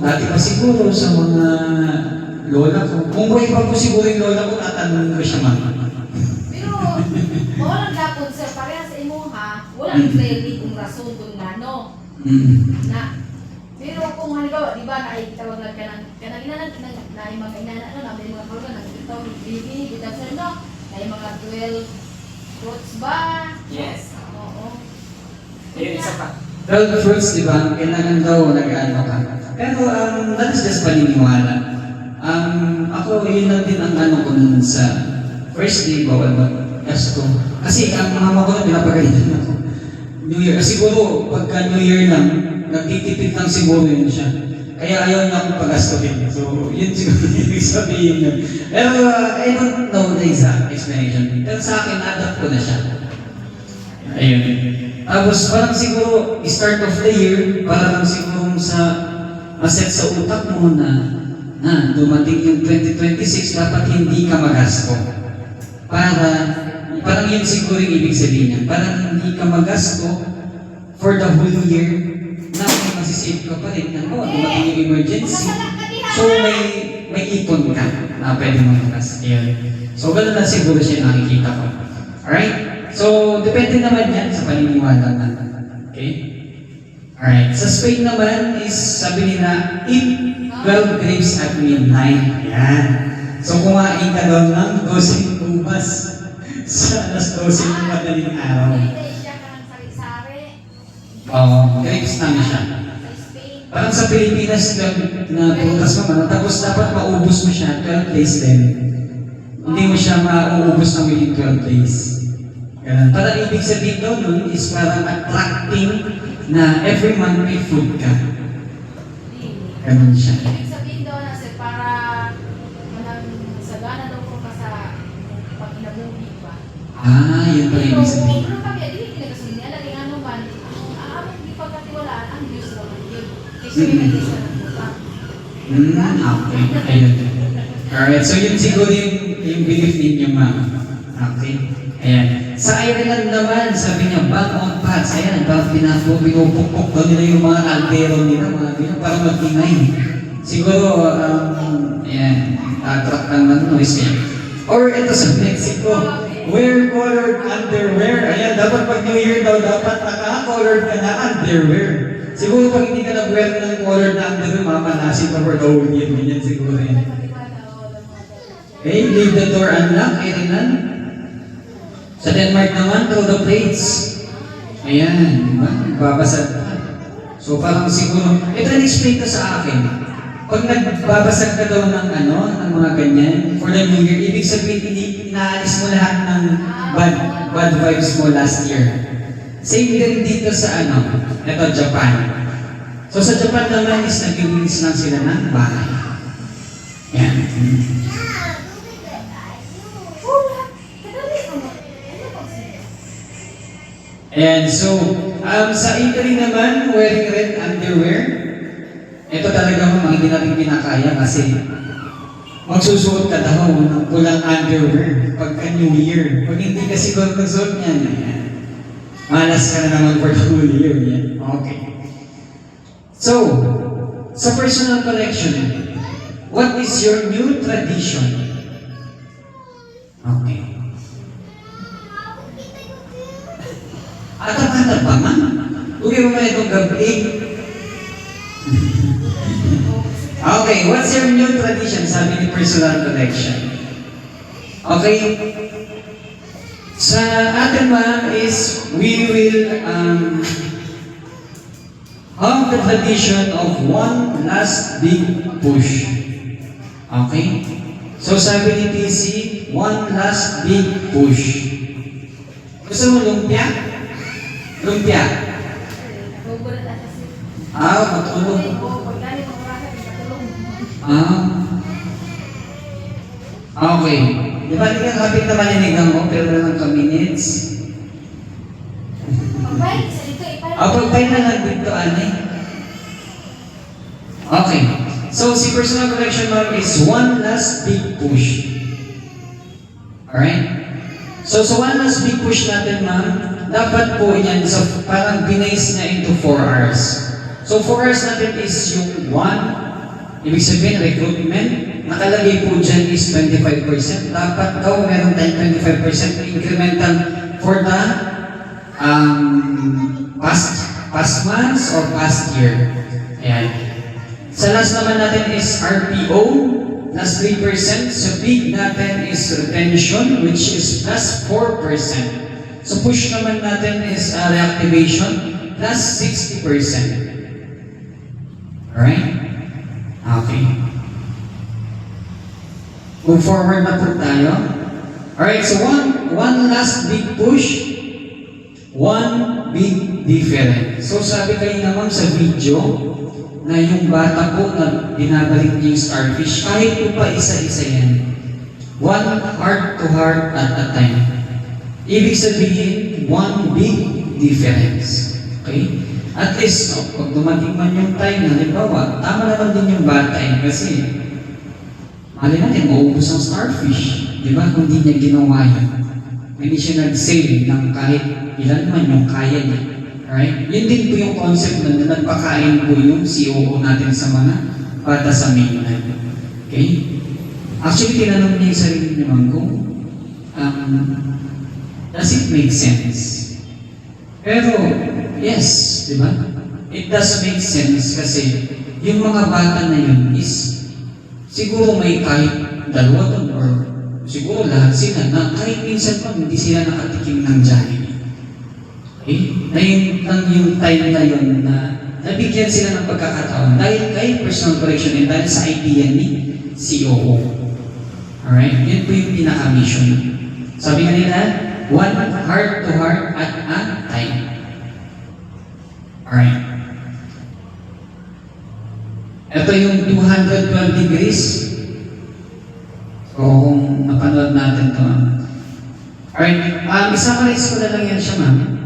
B: dati pa siguro sa mga lola ko, kung buhay pa po siguro yung lola ko, tatanungin ko siya, ma'am.
G: Pero, wala dapat sir, pareha sa imo ha, walang clearly kung rason kung ano. Na, pero kung halimbawa, di ba, nakikitawag lang ka ng inanan, na yung mga inanan, na may mga program, nakikitawag ng baby, kita sa no, na yung mga 12 fruits ba?
B: Yes.
G: Oo.
B: Ayun, isa pa. 12 fruits, di ba? Kailangan daw nag-ano ka. Pero, that is just paniniwala. Ako, yun lang din ang ano ko nun sa first day, bawal mag-gasto. Kasi ang mama ko na pinapagalitan ako. New Year. Siguro, pagka New Year lang, nagtitipid lang siguro yun siya. Kaya ayaw niya akong pagastuhin. So, yun siguro yung sabihin niya. Pero, I don't know the exact explanation. Pero sa akin, adapt ko na siya. Ayun. Tapos, parang siguro, start of the year, parang siguro sa maset sa utak mo na dumating yung 2026, dapat hindi ka magasto. Parang yun siguro yung ibig sabihin niya. Parang hindi ka magasto for the whole year na may masisave ka pa rin. Ano, dumating yung emergency. So, may ipon ka na pwede mo magas. So, ganun lang siguro siya nakikita ko. Alright? So, depende naman yan sa paniniwala natin. Okay? Alright. Sa Spain naman is, sabi nila, eat 12 grapes at midnight. Ayan. So, kumain ka doon ng 12 ubas sa alas 12 ng madaling araw.
G: Hindi siya ka ng sari-sari.
B: Oo, grapes lang siya.
G: Sa Spain.
B: Parang sa Pilipinas, 12 na prutas naman. Tapos dapat maubos mo siya 12 days din. Hindi mo siya mauubos ng within 12 days. Ganun. Parang ibig sabihin daw nun is parang attracting na every month may food ka. Ganun siya.
G: Ibig sabihin daw na sir, para manang sagana daw ko ka sa pag inabuhi ba?
B: Yun pala ibig sabihin.
G: Pero kami, hindi kinagasun niya, lagi ano man, ang aming di pagkatiwalaan, ang Diyos naman yun. Kasi may nagisa ng utang.
B: Okay. Ayun. Alright, so yun siguro yung belief ninyo, ma'am. Okay. Ayan. Sa Ireland naman, sabi niya, bang on pots. Ayan, parang pinupukpok daw nila yung mga kaldero nila, mga ganyan, para mag-ingay. Siguro, ayan, attract ang noise niya. Or ito sa Mexico, wear colored underwear. Ayan, dapat pag New Year daw, dapat naka-colored ka na underwear. Siguro pag hindi ka nag-wear ng colored na underwear, mamanasin ka for the whole year. Ganyan siguro yan. Okay, leave the door unlocked, Ireland. Sa Denmark naman, throw the plates. Ayan, di ba? Nagbabasag ka. So parang siguro, ito na-explain to sa akin. Pag nagbabasag ka daw ng ng mga ganyan, for the New Year, ibig sabihin, inaalis mo lahat ng bad vibes mo last year. Same din dito sa ito, Japan. So sa Japan naman is nag-release lang sila ng bahay. Yan. And so, sa Italy naman, wearing red underwear, ito talaga mo, hindi natin pinakaya kasi magsusuot ka daw ng pulang underwear pagka New Year. Pag hindi ka siguro nagsuot niyan, malas ka na naman for the whole year. Yan. Okay. So, sa personal collection, what is your new tradition? Okay. Atap-atap ba man? Uwi mo na itong gabi. Okay, what's your new tradition? Sabi ni personal collection. Okay. Sa atin ma is we will have the tradition of one last big push. Okay? So sabi ni PC, one last big push. Gusto mo lumpia? Lumpia. Matulog. Okay. Di ba hindi ka kapit na maninigang mo, pero lang ng 2 minutes?
G: Pag-bike, sa dito,
B: Pag-bike na lang dito, Okay. So, si personal collection, ma'am, is one last big push. Alright? So, one last big push natin, ma'am, dapat po yan, so parang binase niya into 4 hours. So, 4 hours natin is yung 1, ibig sabihin, recruitment, nakalagay po dyan is 25%. Dapat daw meron tayong 25% incremental for the past months or past year. Ayan. Sa last naman natin is RPO, plus 3%. Sa big natin is retention, which is plus 4%. So push naman natin is reactivation, plus 60%. Alright? Okay. Move forward na po tayo. Alright, so one last big push, one big difference. So sabi kayo naman sa video, na yung bata po na binabalik niya yung starfish, kahit po pa isa-isa yan. One heart to heart at a time. Ibig sabihin, one big difference. Okay? At least, pag dumating man yung time na, halimbawa, tama naman din yung bata eh, kasi mali natin, maubos ang starfish. Di ba? Kung di niya ginawa yun. Hindi siya nag-save ng kahit ilan man yung kaya niya. Alright? Yun din po yung concept na nagpakain po yung COO natin sa mga bata sa mainland. Okay? Actually, tinanong niya yung sarili niya kung does it make sense? Pero, yes, di ba? It does make sense kasi yung mga bata na yun is siguro may kahit dalawa doon or siguro lahat sila na kahit minsan pa hindi sila nakatikim ng Jollibee. Okay? Na yun lang yung time na yun na nabigyan sila ng pagkakataon dahil kay personal correction and dahil sa idea ni COO. Alright? Yun po yung pinaka-mission. Sabi nga nila, one heart to heart at a time. Alright. Ito yung 212 degrees. So, kung napanood natin ito. Alright. Isa-summarize ko na lang yan siya, ma'am.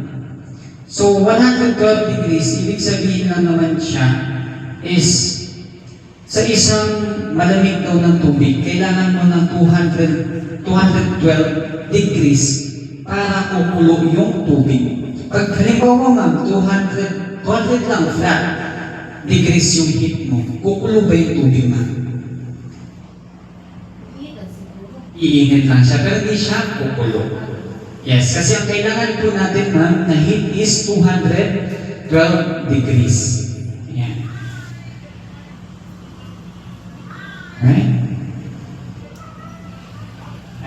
B: So, 112 degrees, ibig sabihin lang naman siya is sa isang malamig daw ng tubig, kailangan mo ng 212 degrees para kukulo yung tubig. Pag halimbawa ma'am, 200 lang flat degrees yung heat mo, kukulo ba yung tubig ma'am? Iinit lang siya, pero hindi siya kukulo. Yes, kasi ang kailangan po natin ma'am na heat is 212 degrees. Ayan. Right?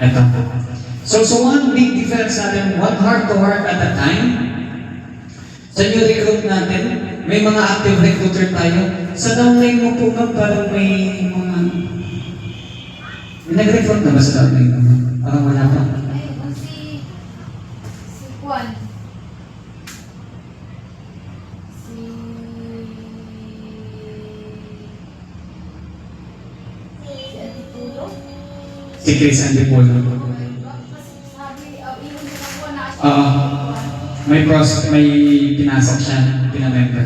B: Ito. So one big difference natin, one heart to heart at a time. Sa new recruit natin, may mga active recruiter tayo. Sa downline mo po ma'am, parang may mga... Nag-recruit na ba sa downline mo? Parang wala pa.
G: Juan.
B: Si Chris Antipolo. May pinasok siya, pinamember.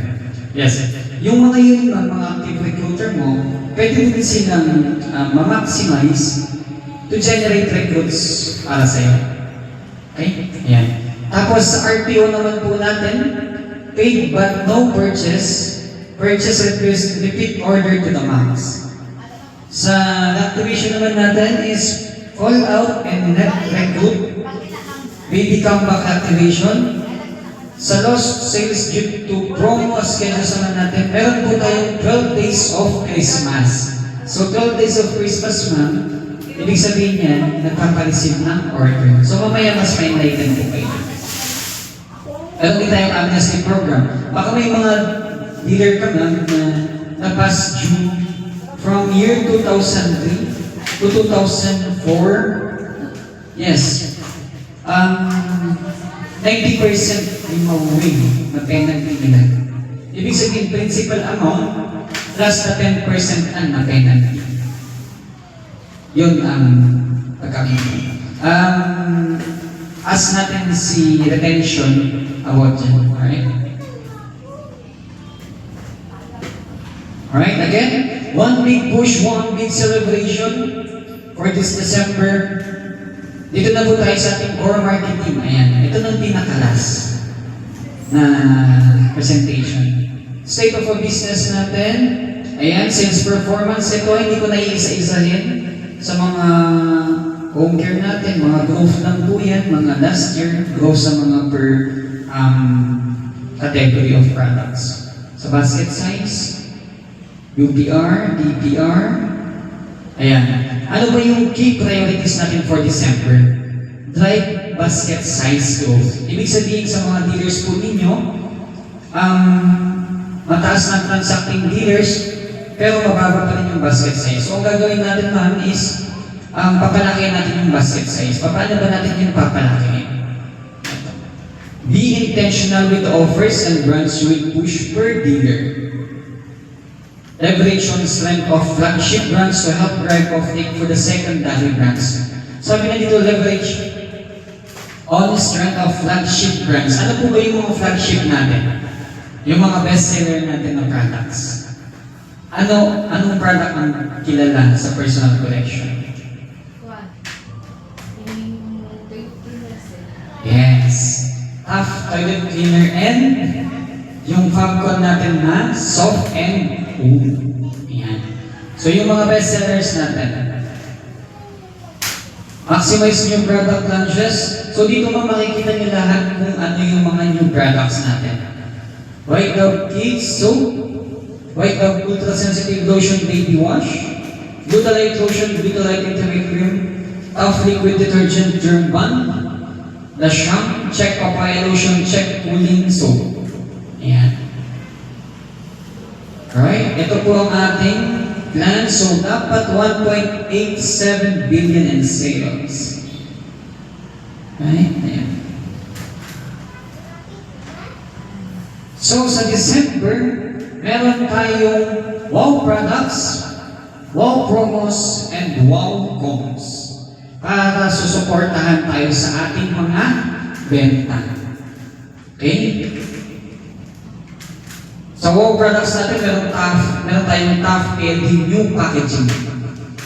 B: Yes. Yung mga yun, mga active recruiter mo, pwede din silang ma-maximize to generate recruits para sa'yo. Okay? Yan. Tapos sa RPO naman po natin, paid but no purchase, repeat order to the max. Sa activation naman natin is call out and net recruit, baby comeback activation. Sa lost sales due to promo schedules naman natin, meron po tayong 12 days of Christmas. So 12 days of Christmas ma'am, ibig sabihin niya, nagpapareceive ng order. So mamaya mas ma-enlighten po kayo. Meron din tayong amnesty program. Baka may mga dealer ka ma'am na na-pass due from year 2003 to 2004. Yes. 90% yung mauwi na penalty nila. Ibig sabihin, principal amount plus na 10% na penalty. Yun ang pagkakita. Ask natin si retention about dyan. Alright? Alright, again, one big push, one big celebration for this December. Dito na po tayo sa ating core marketing. Ayan, ito na pinakalas na presentation. State of a business natin. Ayan, sales performance. Ito, hindi ko na iisa-isahin sa mga home care natin. Mga growth lang po yan. Mga last year, growth sa mga per category of products. Sa basket size, UPR, DPR. Ayan. Ano ba yung key priorities natin for December? Drive basket size growth. Ibig sabihin sa mga dealers po ninyo, mataas ng transacting dealers, pero mababa pa rin yung basket size. So, ang gagawin natin ma'am is, papalaki natin yung basket size. Paano ba natin yung papalaki? Be intentional with the offers and brands you will push per dealer. Leverage on strength of flagship brands to help drive offtake for the secondary brands. Sabi na dito, leverage on strength of flagship brands. Ano po ba yung mga flagship natin? Yung mga bestseller natin na products. Anong product ang kilala sa personal collection?
G: Kuwan. Yung toilet cleaners eh.
B: Yes. Half toilet cleaner and yung Fabcon natin na soft and cool. Yan. So yung mga bestsellers natin. Maximize new product launches. So dito makikita niyo lahat kung ano yung mga new products natin. White Dove Kids Soap, White Dove Ultra Sensitive Lotion Baby Wash, Glutalite Lotion, Glutalite Intimate Cream, Tough Liquid Detergent Germ Ban, The Sham, Check Papaya Lotion, Check Cooling Soap. Ayan. Alright, ito po ang ating plan. So, dapat 1.87 billion in sales. Right? Ayan. So, sa December, meron tayong wow products, wow promos, and wow combos para susuportahan tayo sa ating mga benta. Okay? Sa wow products natin, meron tayong tough PLD new packaging.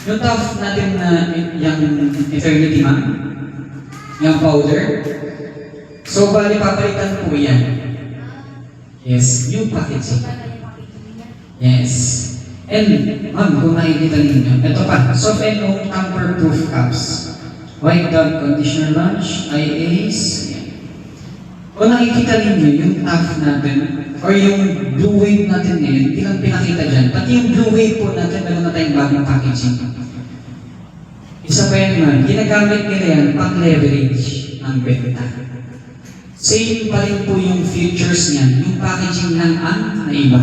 B: Yung tough natin na yung Eternity ma'am, yung powder. So, bali papalitan po yan. Yes, new packaging.
G: Iba na yung packaging niya.
B: Yes. And, ma'am, kung nakikita ninyo, ito pa, soft and home tamper-proof cups. White Dove Conditioner Lunch, IAs. Kung nakikita ninyo, yung tough natin, or yung blue wave natin ngayon, hindi lang pinakita dyan. Pati yung blue wave po natin, meron na tayong bagong packaging. Isa pa yan man, ginagamit nila yan pang-leverage ang benta. Same pa rin po yung features niyan, yung packaging lang ang naiba.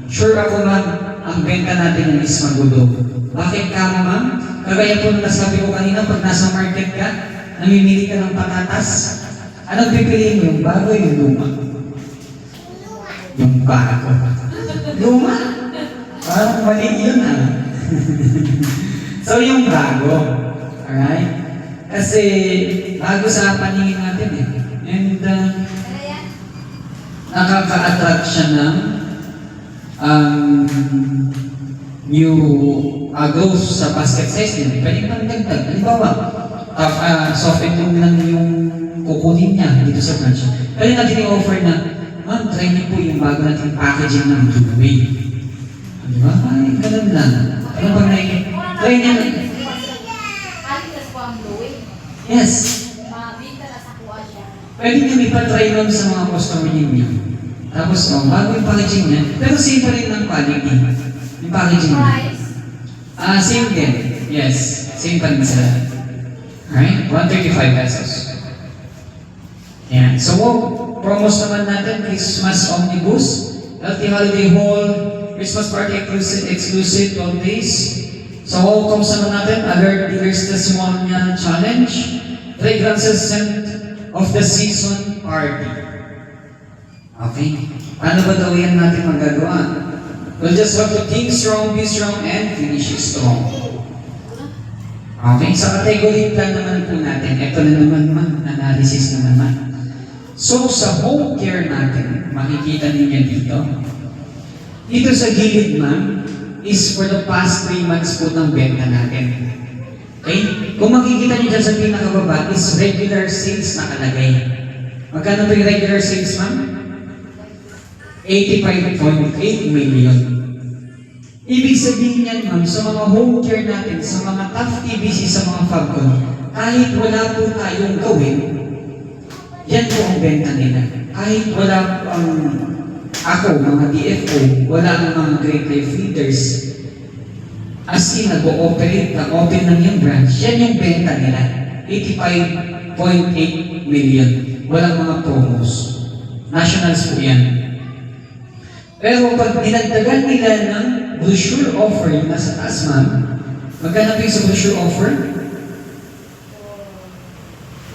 B: Sure ako ma'am, ang benta natin yan is magulo. Bakit ka ma'am? Kagaya po na nasabi ko kanina, pag nasa market ka, namimili ka ng patatas, anong pipiliin mo? Yung bago yung luma? Yung bago. Luma? Parang mali yun So yung bago. Alright? Kasi bago sa paningin natin eh. And
G: Ano yan?
B: nakaka-attract siya ng new growth sa basket size din. Pwede pang dagdag. Halimbawa, soften lang yung kukunin niya dito sa branch. Pwede natin i-offer na, ma'am, try niyo po yung bago nating packaging ng Blue Wave. Di ba? Ay, ganun lang. Ano pag try niya na.
G: Alitas po ang blue wave.
B: Yes.
G: Mabinta na sa kuha siya.
B: Pwede niyo ipa-try lang sa mga customer niyo. Tapos, bago yung packaging niya. Pero same pa rin ang quality. Yung packaging niya.
G: Price.
B: Same din. Yes. Same pa rin sila. Alright? 135 pesos. Yan. So, promos naman natin, Christmas Omnibus, Healthy Holiday Haul, Christmas Party Exclusive 12 days. So, comes naman natin, Alert Dealers Testimonial Challenge, Fragrances Scent of the Season Party. Okay? Paano ba daw yan natin magagawa? We'll just have to think strong, be strong, and finish strong. Okay, sa category plan naman po natin, ito na naman man, analysis na naman. So, sa home care natin, makikita ninyo dito. Dito sa gilid, ma'am, is for the past 3 months po ng benta natin. Okay? Kung makikita nyo dyan sa pinakababa is regular sales nakalagay. Magkano po yung regular sales, ma'am? 85.8 million. Ibig sabihin yan, ma'am, sa mga home care natin, sa mga top TVC, sa mga Fabcon, kahit wala po tayong gawin, yan po ang benta nila. Kahit wala po ako, mga DFO, wala ang mga Great Life Leaders, as in, nag-ooperate, nag-open ng yung branch, yan yung benta nila. 85.8 million. Walang mga promos. Nationals po yan. Pero pag dinagdagan nila ng brochure offer, yung nasa taas, ma'am, magkano po yung sa brochure offer?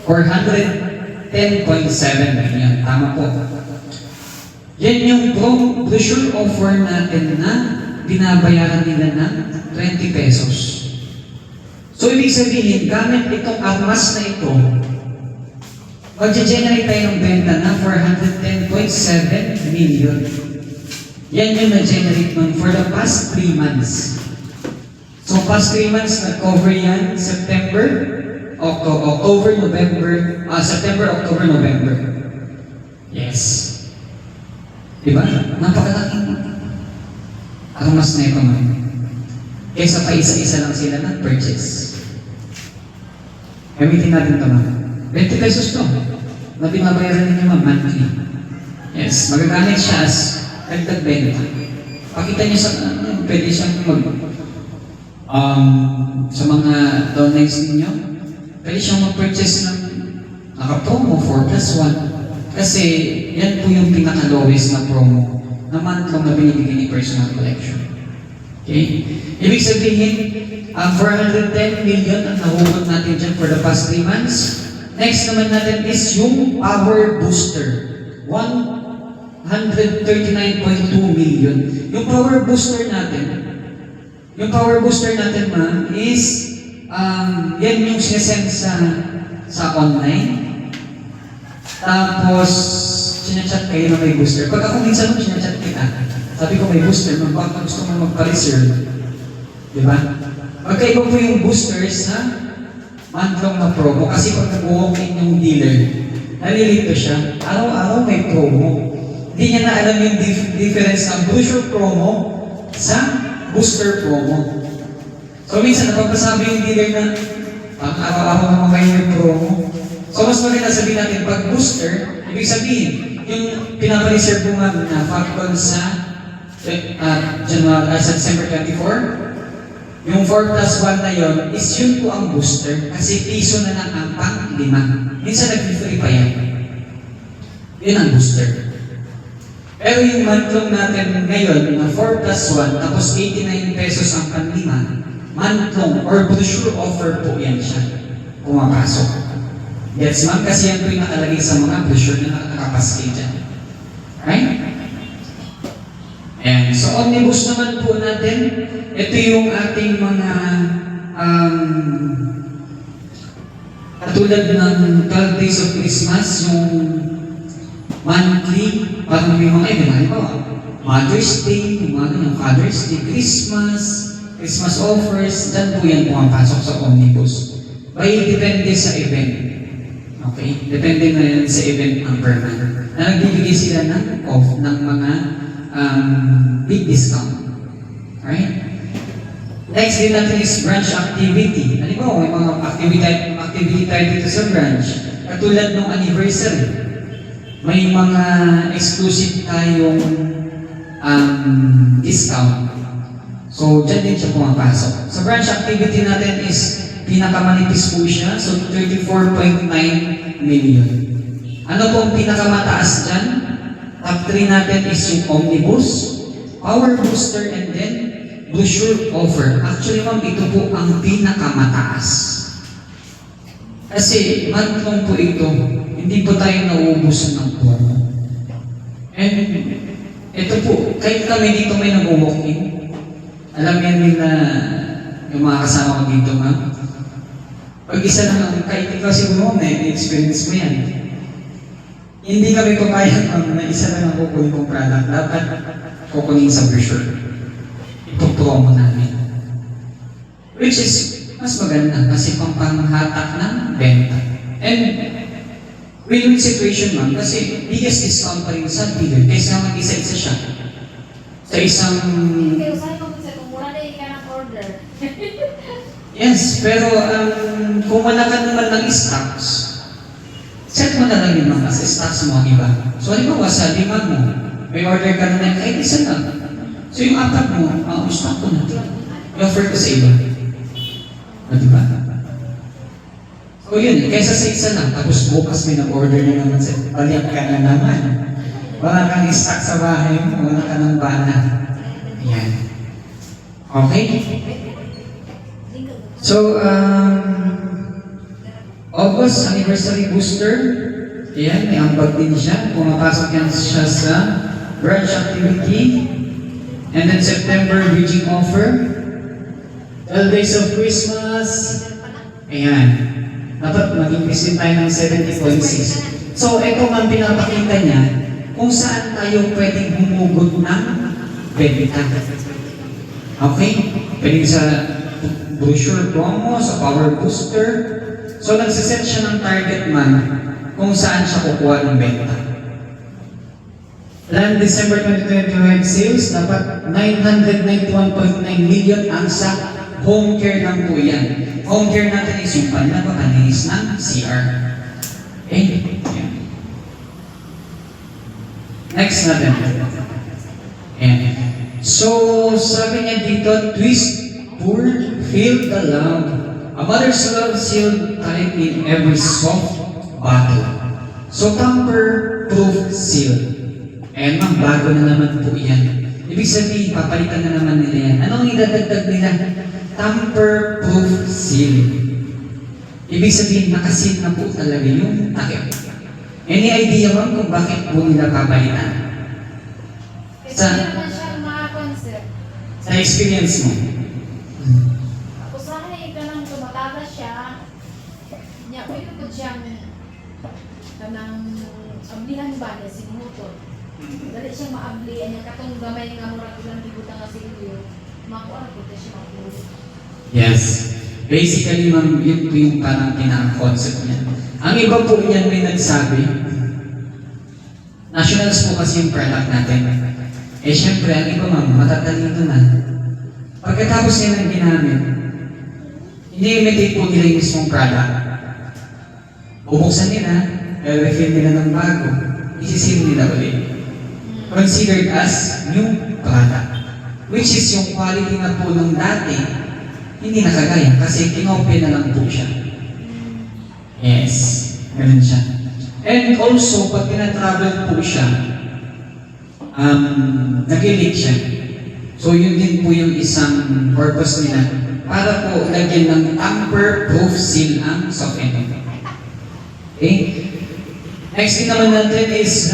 B: 410.7 million. Tama po. Yan yung brochure offer natin na binabayaran nila ng 20 pesos. So, ibig sabihin, gamit itong armas na ito, mag-generate tayo ng benta na 410.7 million. Yan yung na-generate nun for the past 3 months. So, past 3 months, nag-cover yan September, October, November, September, October, November. Yes. Diba? Napakalaking armas na ito, ma'am. Kesa pa isa-isa lang sila nag-purchase. Gamitin natin ito, ma'am. 20 pesos to na binabayaran ninyo, ma'am, monthly. Yes, magagamit siya as dagdag benefit. Pakita niyo sa pwede siyang sa mga downlines ninyo, pwede siyang mag-purchase ng naka-promo 4+1. Kasi yan po yung pinaka-lowest na promo na month lang na binibigay ni Personal Collection. Okay? Ibig sabihin, 410 million ang nahugot natin dyan for the past 3 months. Next naman natin is yung Power Booster. 139.2 million. Yung Power Booster natin, ma'am, is yan yung sinesend sa online. Tapos, sinachat kayo na may booster. Pag ako minsan nung sinachat kita, sabi ko may booster, baka gusto mo magpa-reserve. Diba? Magkaiba po yung booster sa month-long na promo. Kasi pag nag-walk-in yung dealer, nalilito siya, araw-araw may promo. Hindi niya na alam yung difference ng brochure promo sa booster promo. So minsan napapasabi yung dealer na araw-araw naman kayo may promo. So mas maganda sabihin natin, pag booster, ibig sabihin, yung pinapa-reserve mo nga na Fabcon sa December 24, yung 4+1 na yon is yun po ang booster kasi piso na lang ang pang-5. Minsan nag-free pa yan. Yun ang booster. Pero yung month-long natin ngayon na 4+1 tapos 89 pesos ang pang-5, month-long or brochure offer po yan siya. Pumapasok. Yes, ma'am, kasi yan po yung nakalagay sa mga brochure na nakapaskay dyan. Right? And so, omnibus naman po natin, ito yung ating mga katulad ng 12 Days of Christmas, yung monthly, parang may mga event, halimbawa, Mother's Day, yung Father's Day, Christmas offers, dyan po yan pumapasok sa omnibus. Depende sa event. Okay? Depende na yan sa event ang per month. Na nagbibigay sila ng off ng mga big discount. Right? Next din natin is branch activity. Halimbawa, may mga activity tayo dito sa branch. Katulad ng anniversary. May mga exclusive tayong discount. So, dyan din siya pumapasok. Sa branch activity natin is pinakamanipis po siya, so 34.9 million. Ano po ang pinakamataas dyan? Top 3 natin is yung omnibus, power booster, and then brochure offer. Actually, ma'am, ito po ang pinakamataas. Kasi month-long po ito, hindi po tayo nauubusan ng promo. And ito po, kahit kami dito may nag-walk-in, alam yan nila yung mga kasama ko dito, ma'am. Pag isa lang, kahit ikaw siguro may experience mo yan. Hindi kami papayag na isa lang ang kukunin kong product. Dapat kukunin sa brochure. ipopromo namin. Which is, mas maganda kasi panghatak ng benta. And, win-win situation ma'am, kasi biggest discount pa rin sa dealer kaysa mag-isa-isa siya. Sa isang...
G: Pero saan ko sa kung wala na ka ng order?
B: Yes, pero kung wala ka naman ng stocks, set mo na lang yung mga stocks mo ang iba. So, halimbawa sa 5 mo, may order ka na kahit isa lang. So, yung 4 mo, stock ko na. I-offer ko sa iba. O, diba? So, yun, kaysa sa isa lang, tapos bukas may nag-order na naman sa baliak ka na naman. Wala kang stock sa bahay mo, wala ka ng bana. Ayan. Okay? So, August anniversary booster. Ayan, may ambag din siya. Pumapasok yan siya sa branch activity. And then September, bridging offer. 12 days of Christmas. Ayan. Dapat mag-increase din tayo ng 70.6. So, ito man pinapakita niya kung saan tayo pwedeng humugot ng benta. Okay? Pwedeng sa brochure promo, sa power booster. So, nagsiset siya ng target man kung saan siya kukuha ng benta. Land December 2025 sales, dapat 991.9 million ang sa home care lang po yan. Home care natin is yung panlapakalinis ng CR. Okay? Yan. Next natin. Ayan. So, sabi niya dito, twist, pour, feel the love. A mother's love sealed tight in every soft bottle. So, tamper-proof seal. Ayan, ma'am, bago na naman po yan. Ibig sabihin, papalitan na naman nila yan. Anong idadagdag nila? Tamper-proof seal. Ibig sabihin, nakasil na po talaga yung takip. Any idea ma'am kung bakit po nila papalitan?
G: Kasi
B: Sa-
G: hindi naman siya mga concept.
B: Sa experience mo?
G: Tapos sana ito nang tumatagas siya, niya, pwede ko siyang kanang ablihan ba niya, sinutot. Dali siyang maablihan niya, katong gamay nga murag ilang libutan nga siguro, makuha ko siya makuha.
B: Yes. Basically, ma'am, yun po yung parang pinaka-concept niya. Ang iba po yan may nagsabi, nationals po kasi yung product natin. Eh, syempre, ang iba, ma'am, matatalino na. Pagkatapos nila ng ginamit, hindi imitate po nila yung mismong product. Bubuksan nila, refill nila ng bago, isisil nila ulit. Considered as new product. Which is yung quality na po nung dati, hindi nakagaya kasi kinopya na lang po siya. Yes, ganun siya. And also, pag tina-travel po siya, nag-leak siya. So yun din po yung isang purpose nila para po lagyan ng tamper-proof seal ang soft end. Okay? Next thing naman natin is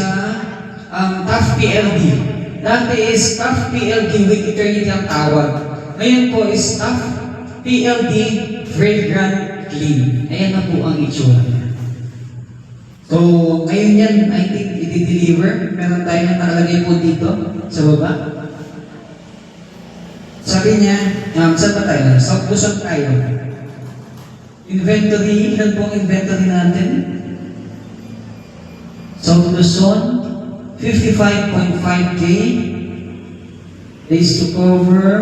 B: Tough PLD. Dati is Tough PLD with eternity ang tawag. Ngayon po is Tough PLD Fragrant Clean. Ayan na po ang itsura niya. So, ngayon yan, I think, i-deliver. Meron tayo na nakalagay po dito sa baba. Sabi niya, saan ba tayo? Sa Luzon tayo. Inventory, ilan po ang inventory natin? Sa Luzon, 55.5K. Days to cover,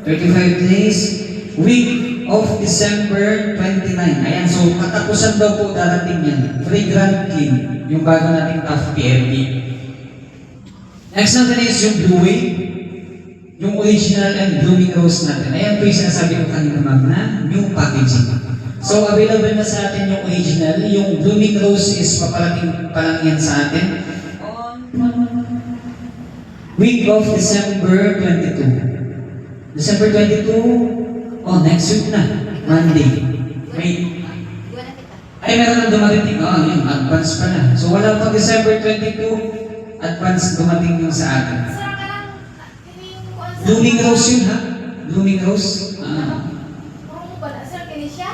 B: 35 days. Week of December 29. Ayan, so katapusan daw po darating yan. Fragrant Clean, yung bago nating Tough PLD. Next natin is yung Blue Wave. Yung original and blooming rose natin. Ayan po yung sinasabi ko kanina ma'am na new packaging. So available na sa atin yung original. Yung blooming rose is paparating pa lang yan sa atin. Week of December 22. December 22, next week na. Monday. Meron na dumating. Yung advance pa na. So wala pa December 22, advance dumating yung sa atin.
G: Sarap ka lang, hindi yung kuwan sa...
B: Blooming rose yun ha? Blooming rose?
G: Marunong ba na? Sarap ka siya?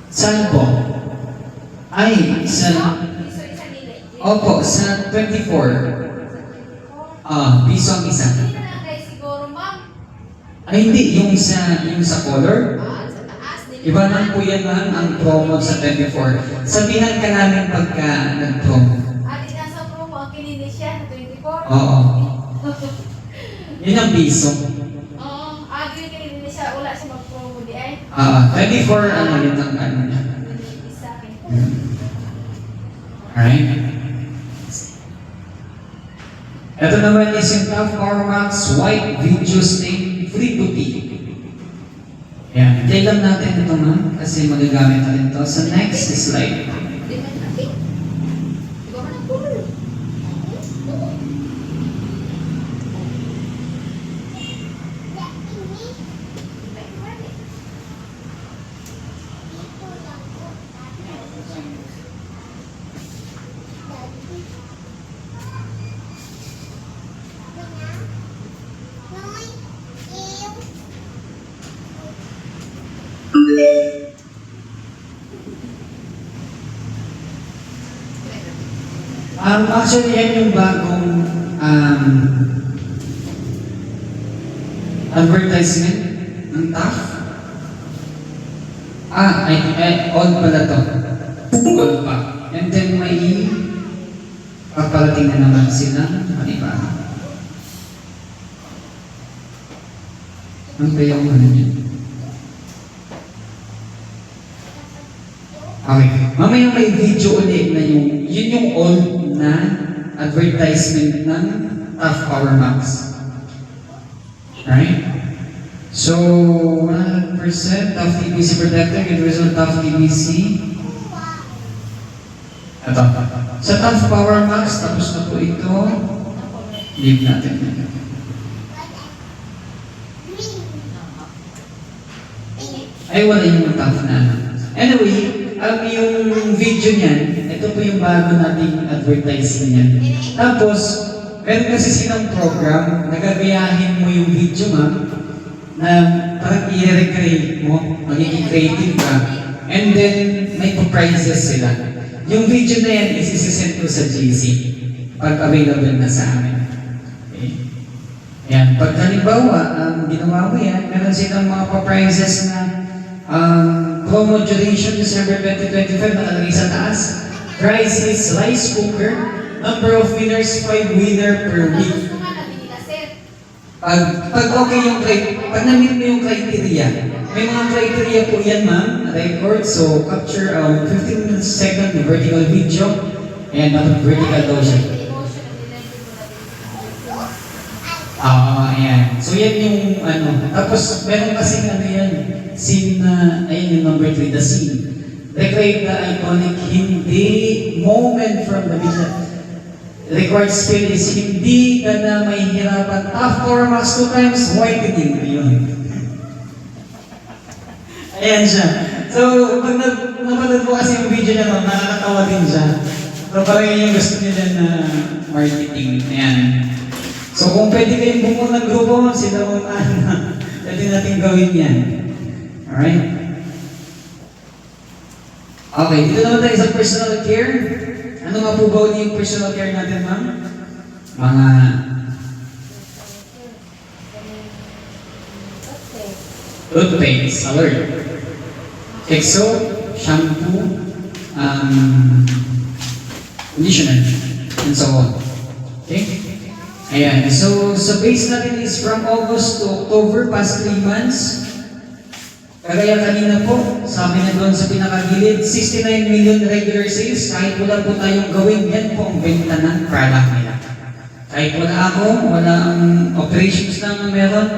B: Saan po? Ay, sa...
G: Isa nila.
B: Opo, sa 24. Piso ang isa.
G: Hindi na lang guys siguro, ma'am.
B: Ay, hindi. Yung sa color.
G: Sa taas.
B: Iba lang po yan, ma'am, ang promo sa 24. Sabihan ka namin pagka nag-promo.
G: Di nasa promo ang kininis siya sa 24.
B: Oo. Yun ang piso.
G: Oo. Di yung kininis siya. Wala siya mag-promo di ay.
B: 24, ano yun ang ano niya.
G: Kininis sa akin.
B: Alright? Ito naman is yung Tough Power Max White Video Stain Free Boutique. Ayan. Play lang natin ito, ma'am, kasi magagamit natin ito sa next slide.
G: Di man natin. Di ba man ang color?
B: Actually, yan yung bagong advertisement ng TAF. On pala to. On pa. And then may paparating na naman sila. Ano ba? Ano ba yung ano niya? Okay. Mamaya may video ulit na yun yung old na advertisement ng Tough Power Max. Right? So, 100% Tough TBC protector, universal Tough TBC. Ito. Sa Tough Power Max, tapos na po ito. Leave natin. Ay, wala yung Tough na. Anyway, yung video niyan, ito po yung bago nating advertising niyan. Tapos, meron kasi silang program, nagagayahin mo yung video, ma'am, na parang i-recreate mo, magiging creative ka, and then may prizes sila. Yung video na yan, isisend ko sa GC pag available na sa amin. Okay. Yan. Pag halimbawa, ginawa mo yan, meron silang mga prizes na promo duration December 2025 nakalagay sa taas. Price is rice cooker. Number of winners, 5 winner per week.
G: Gusto nga natin nila, sir.
B: Pag okay yung pag na-meet mo yung criteria, may mga criteria po yan, ma'am, record. So, capture 15-second vertical video and vertical daw siya. Ayan. So, yan yung ano. Tapos, meron kasing ano yan, scene na, ayun yung number 3, the scene. Recreate the iconic hindi moment from the video. Record skill is hindi ka na may hirapan. After max 2 times, whitening. Ayun. Ayan siya. So, pag napanood mo kasi yung video niya, nakakatawa din siya. So, parang yun yung gusto nila na marketing. Ayan. So, kung pwede kayong bumuo ng grupo, sila muna, pwede natin gawin yan. Alright? Okay, dito naman tayo sa personal care. Ano nga po ba yung personal care natin, ma'am? Mga toothpaste, alert. Exo, shampoo, conditioner, and so on. Okay? Ayan. So, sa base natin is from August to October, past 3 months. Kagaya kanina po, sabi na doon sa pinakagilid, 69 million regular sales. Kahit wala po tayong gawin, yan po ang benta ng product nila. Kahit wala ako, wala ang operations lang na meron,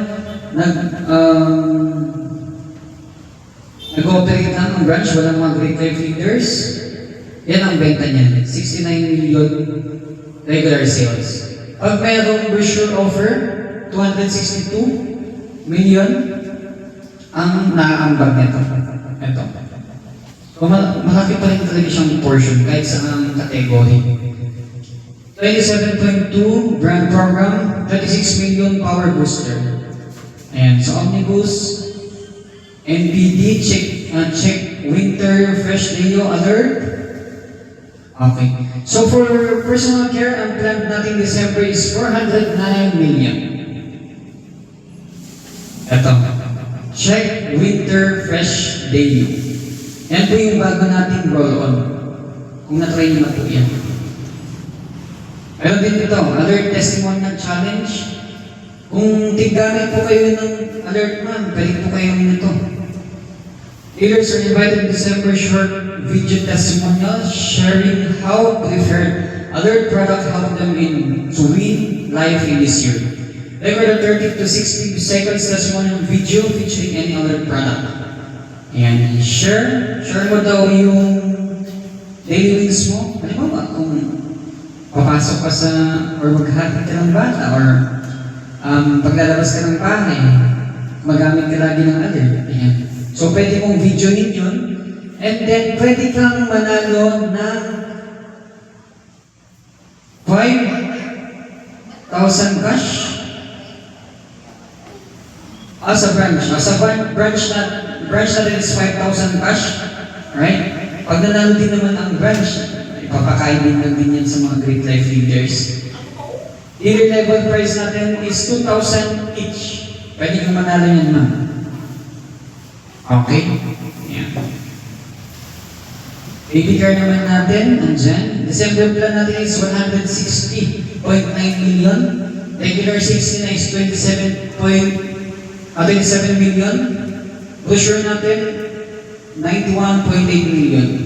B: nag-ooperate lang ang branch, walang mga great life leaders. Yan ang benta niya, 69 million regular sales. Pag mayroong brochure offer, 262 million ang naaambag nito. Ito. So, malaki pa rin talaga siyang portion kahit sa category. 27.2 brand program, 26 million power booster. Ayan. So, Omnibus, NPD, check winter fresh Leo alert. Okay. So, for personal care, ang plan natin December is 409 million. Ito. Check Winter Fresh Daily. Yan po yung bago nating roll-on. Kung na-try nyo na po yan. Meron din ito, alert testimonial challenge. Kung tiggamit po kayo ng alert ma'am, pwede po kayo nito. Dealers are invited to December short video testimonial sharing how preferred alert product helped them to win life in this year. Record a 30 to 60 seconds testimonial video featuring any alert product. Ayan, share mo daw yung daily wins mo. Halimbawa, kung papasok ka sa, or maghahatid ka ng bata, or paglalabas ka ng bahay, magamit ka lagi ng alert. Ayan. So, pwede mong videoin yun, and then pwede kang manalo ng 5,000 cash as a branch. As a branch natin is 5,000 cash. Right? Pag nanalo din naman ang branch, ipapakain din lang din yan sa mga Great Life Leaders. Dealer level price natin is 2,000 each. Pwede kang manalo yan, ma'am. Okay? Yan. Baby car naman natin, nandyan. December plan natin is 160.9 million. Regular 60 na is 27 million. Brochure natin, 91.8 million.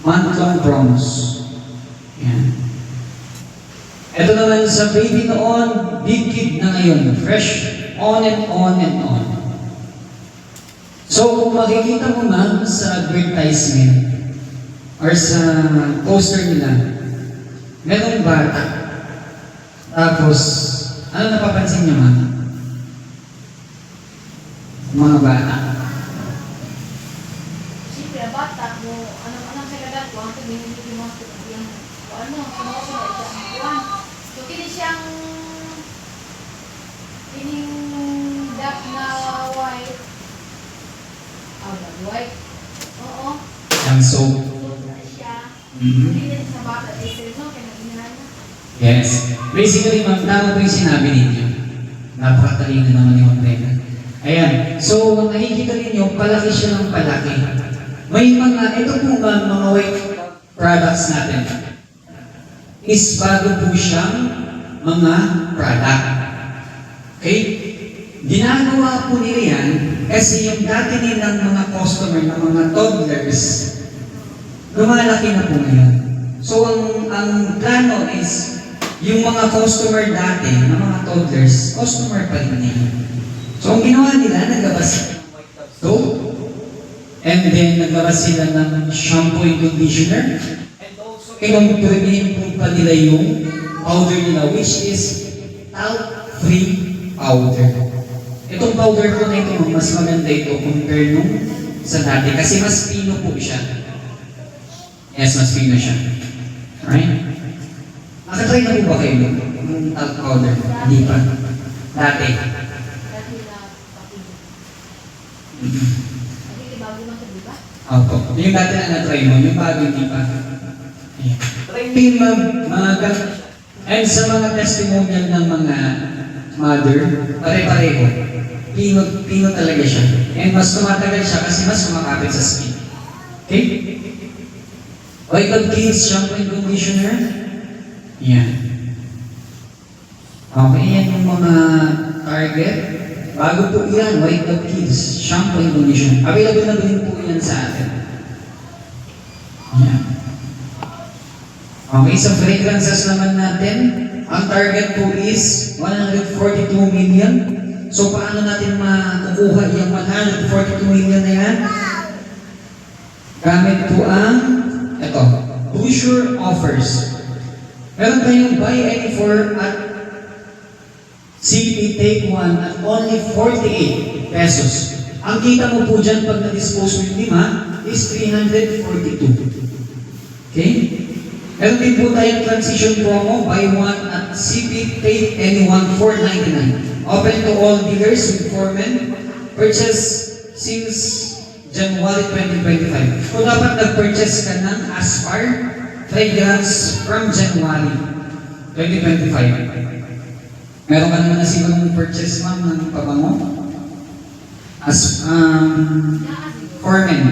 B: Month-long promos. Yan. Ito naman sa baby noon, big kid na ngayon. Fresh on and on and on. So, kung makikita mo ma'am sa advertisement or sa poster nila, merong bata. Tapos, ano napapansin niyo ma'am? Mga bata.
G: Siyempre, bata mo, ano sa kagat ko, ang tumingin mo yung sumusunod siya ang buwan. So, kini siyang kining dap na white. White? Oo.
B: Ang soap.
G: So, na siya.
B: Mhm.
G: Hindi din sa bata. Dito, no? Kaya nag-inahan na.
B: Yes. Basically, ma'am, tama po yung sinabi ninyo. Napakatalino naman ni Andrea. Ayan. So, nakikita ninyo, palaki siya ng palaki. May mga, ito po ma'am, mga white products natin. Is bago po siyang mga product. Okay? Ginagawa po nila yan kasi yung dati nilang mga customer na mga toddlers, lumalaki na po ngayon. So, ang plano is, yung mga customer dati na mga toddlers, customer pa rin nila. So, ang ginawa nila, naglabas sila ng white tub soap, and then naglabas sila ng shampoo and conditioner, and also, i-improve pa nila yung powder nila, which is talc-free powder. Itong powder ko na ito, mas maganda ito compare nung sa dati, kasi mas pino po siya. Yes, mas pino siya. Alright? Nakatry na po ba kayo ng talc powder? Hindi pa. Dati.
G: Dati na papino.
B: Mhm.
G: Dati bago man sa diba?
B: Opo. Yung dati na na-try mo, yung bago hindi pa. Ayan. Try din mga and sa mga testimonial ng mga mother, pare-pareho. Pino talaga siya. And mas tumatagal siya kasi mas kumakapit sa skin. Okay? White Dove Kids Shampoo and Conditioner. Yan. Okay, yan yung mga target. Bago po yan, White Dove Kids Shampoo and Conditioner. Available na din po yan sa atin. Yan. Okay, sa fragrances naman natin, ang target po is 142 million. So, paano natin makukuha yung 142 million na yan? Gamit po ang, ito, brochure offers. Meron tayong buy any for at CP take one at only 48 pesos. Ang kita mo po dyan pag na-dispose mo yung 5 is 342. Okay? Meron din po tayong transition promo, buy one at CP take anyone 499. Open to all dealers with foremen. Purchase since January 2025. Kung dapat nag-purchase ka ng Aspar fragrance from January 2025. Meron ka naman na sigurong purchase ma'am ng pabango? For men.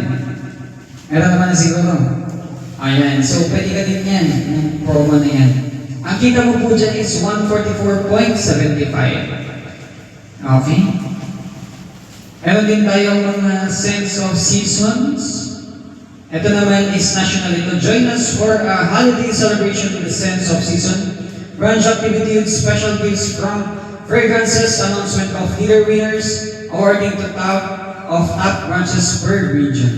B: Meron naman na siguro. Ayan. So, pwede ka din yan. Yung promo na yan. Ang kita mo po dyan is 144.75. Okay? Meron din tayong mga sense of seasons. Ito naman is national ito. Join us for a holiday celebration with the sense of season. Branch activity with special gifts from fragrances, announcement of leader winners, awarding to top branches per region.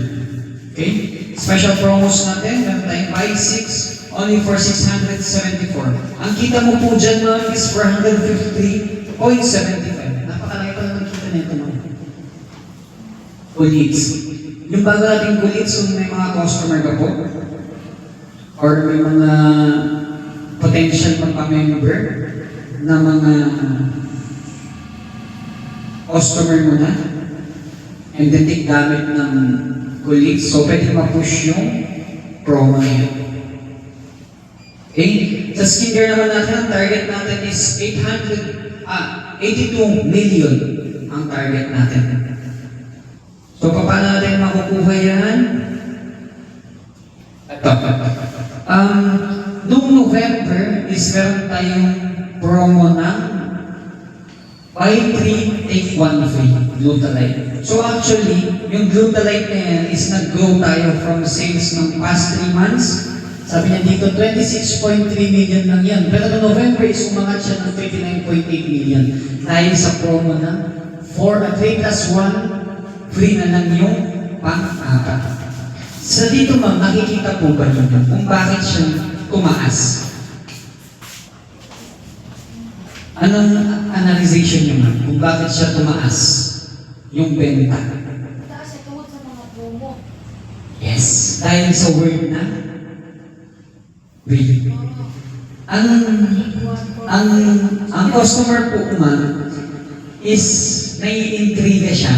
B: Okay? Special promos natin, meron tayong buy 6, only for 674. Ang kita mo po dyan ma'am is 453.75. Napakalaki pa naman kita nito ma'am. Colleagues. Yung bago nating colleagues, kung may mga customer ka po, or may mga potential magpa-member na mga customer mo na, and then take gamit ng colleagues, so pwede ma-push yung promo na yun. Okay? Sa skincare naman natin, ang target natin is 82 million ang target natin. So, paano natin makukuha yan? Ito. Noong November is meron tayong promo ng buy 3, take 1 free, Glutalite. So actually, yung Glutalite na yan is nag-grow tayo from sales ng past 3 months. Sabi niya dito, 26.3 million lang yan. Pero no November is umangat siya ng 29.8 million. Dahil sa promo na 3 plus 1, free na lang yung pang-apat. So dito ma'am, nakikita po ba niyo kung bakit siya tumaas? Anong analyzation niyo ma'am kung bakit siya tumaas yung benta?
G: Taas ay tungkol sa mga promo.
B: Yes, dahil sa word na really. Ang customer po ma'am is nai-intriga siya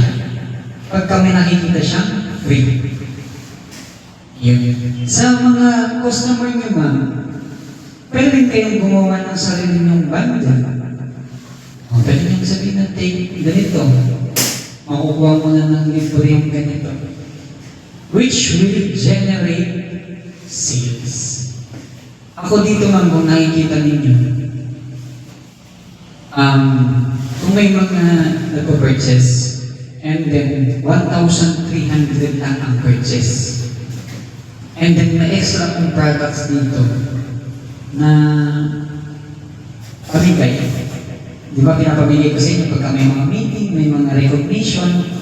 B: pagka may nakikita siyang free. Yun. Sa mga customer niyo ma'am, pwede rin kayong gumawa ng sarili niyong bundle. Pwede niyong sabihin na take ganito. Makukuha mo na ng libre yung ganito. Which will generate sales. Ako dito ma'am, kung nakikita ninyo, kung may mga nagpo-purchase, and then 1,300 lang ang purchase. And then may extra kong products dito na pamigay. Di ba pinapamigay ko sa inyo pagka may mga meeting, may mga recognition.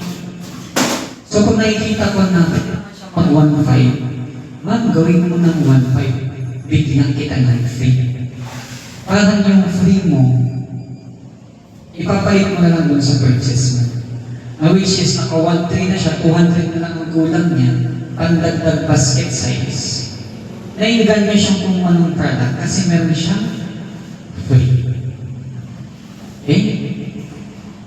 B: So kung nakikita ko na pag 1,500, ma'am, gawin mo ng 1,500, bigyan kita ng free. Parang yung free mo, ipapalit mo na lang dun sa purchase mo. Na which is naka 1,300 na siya, 200 na lang ang kulang niya, pandagdag basket size. Naingan niya siyang kung anong product kasi meron siyang free. Okay?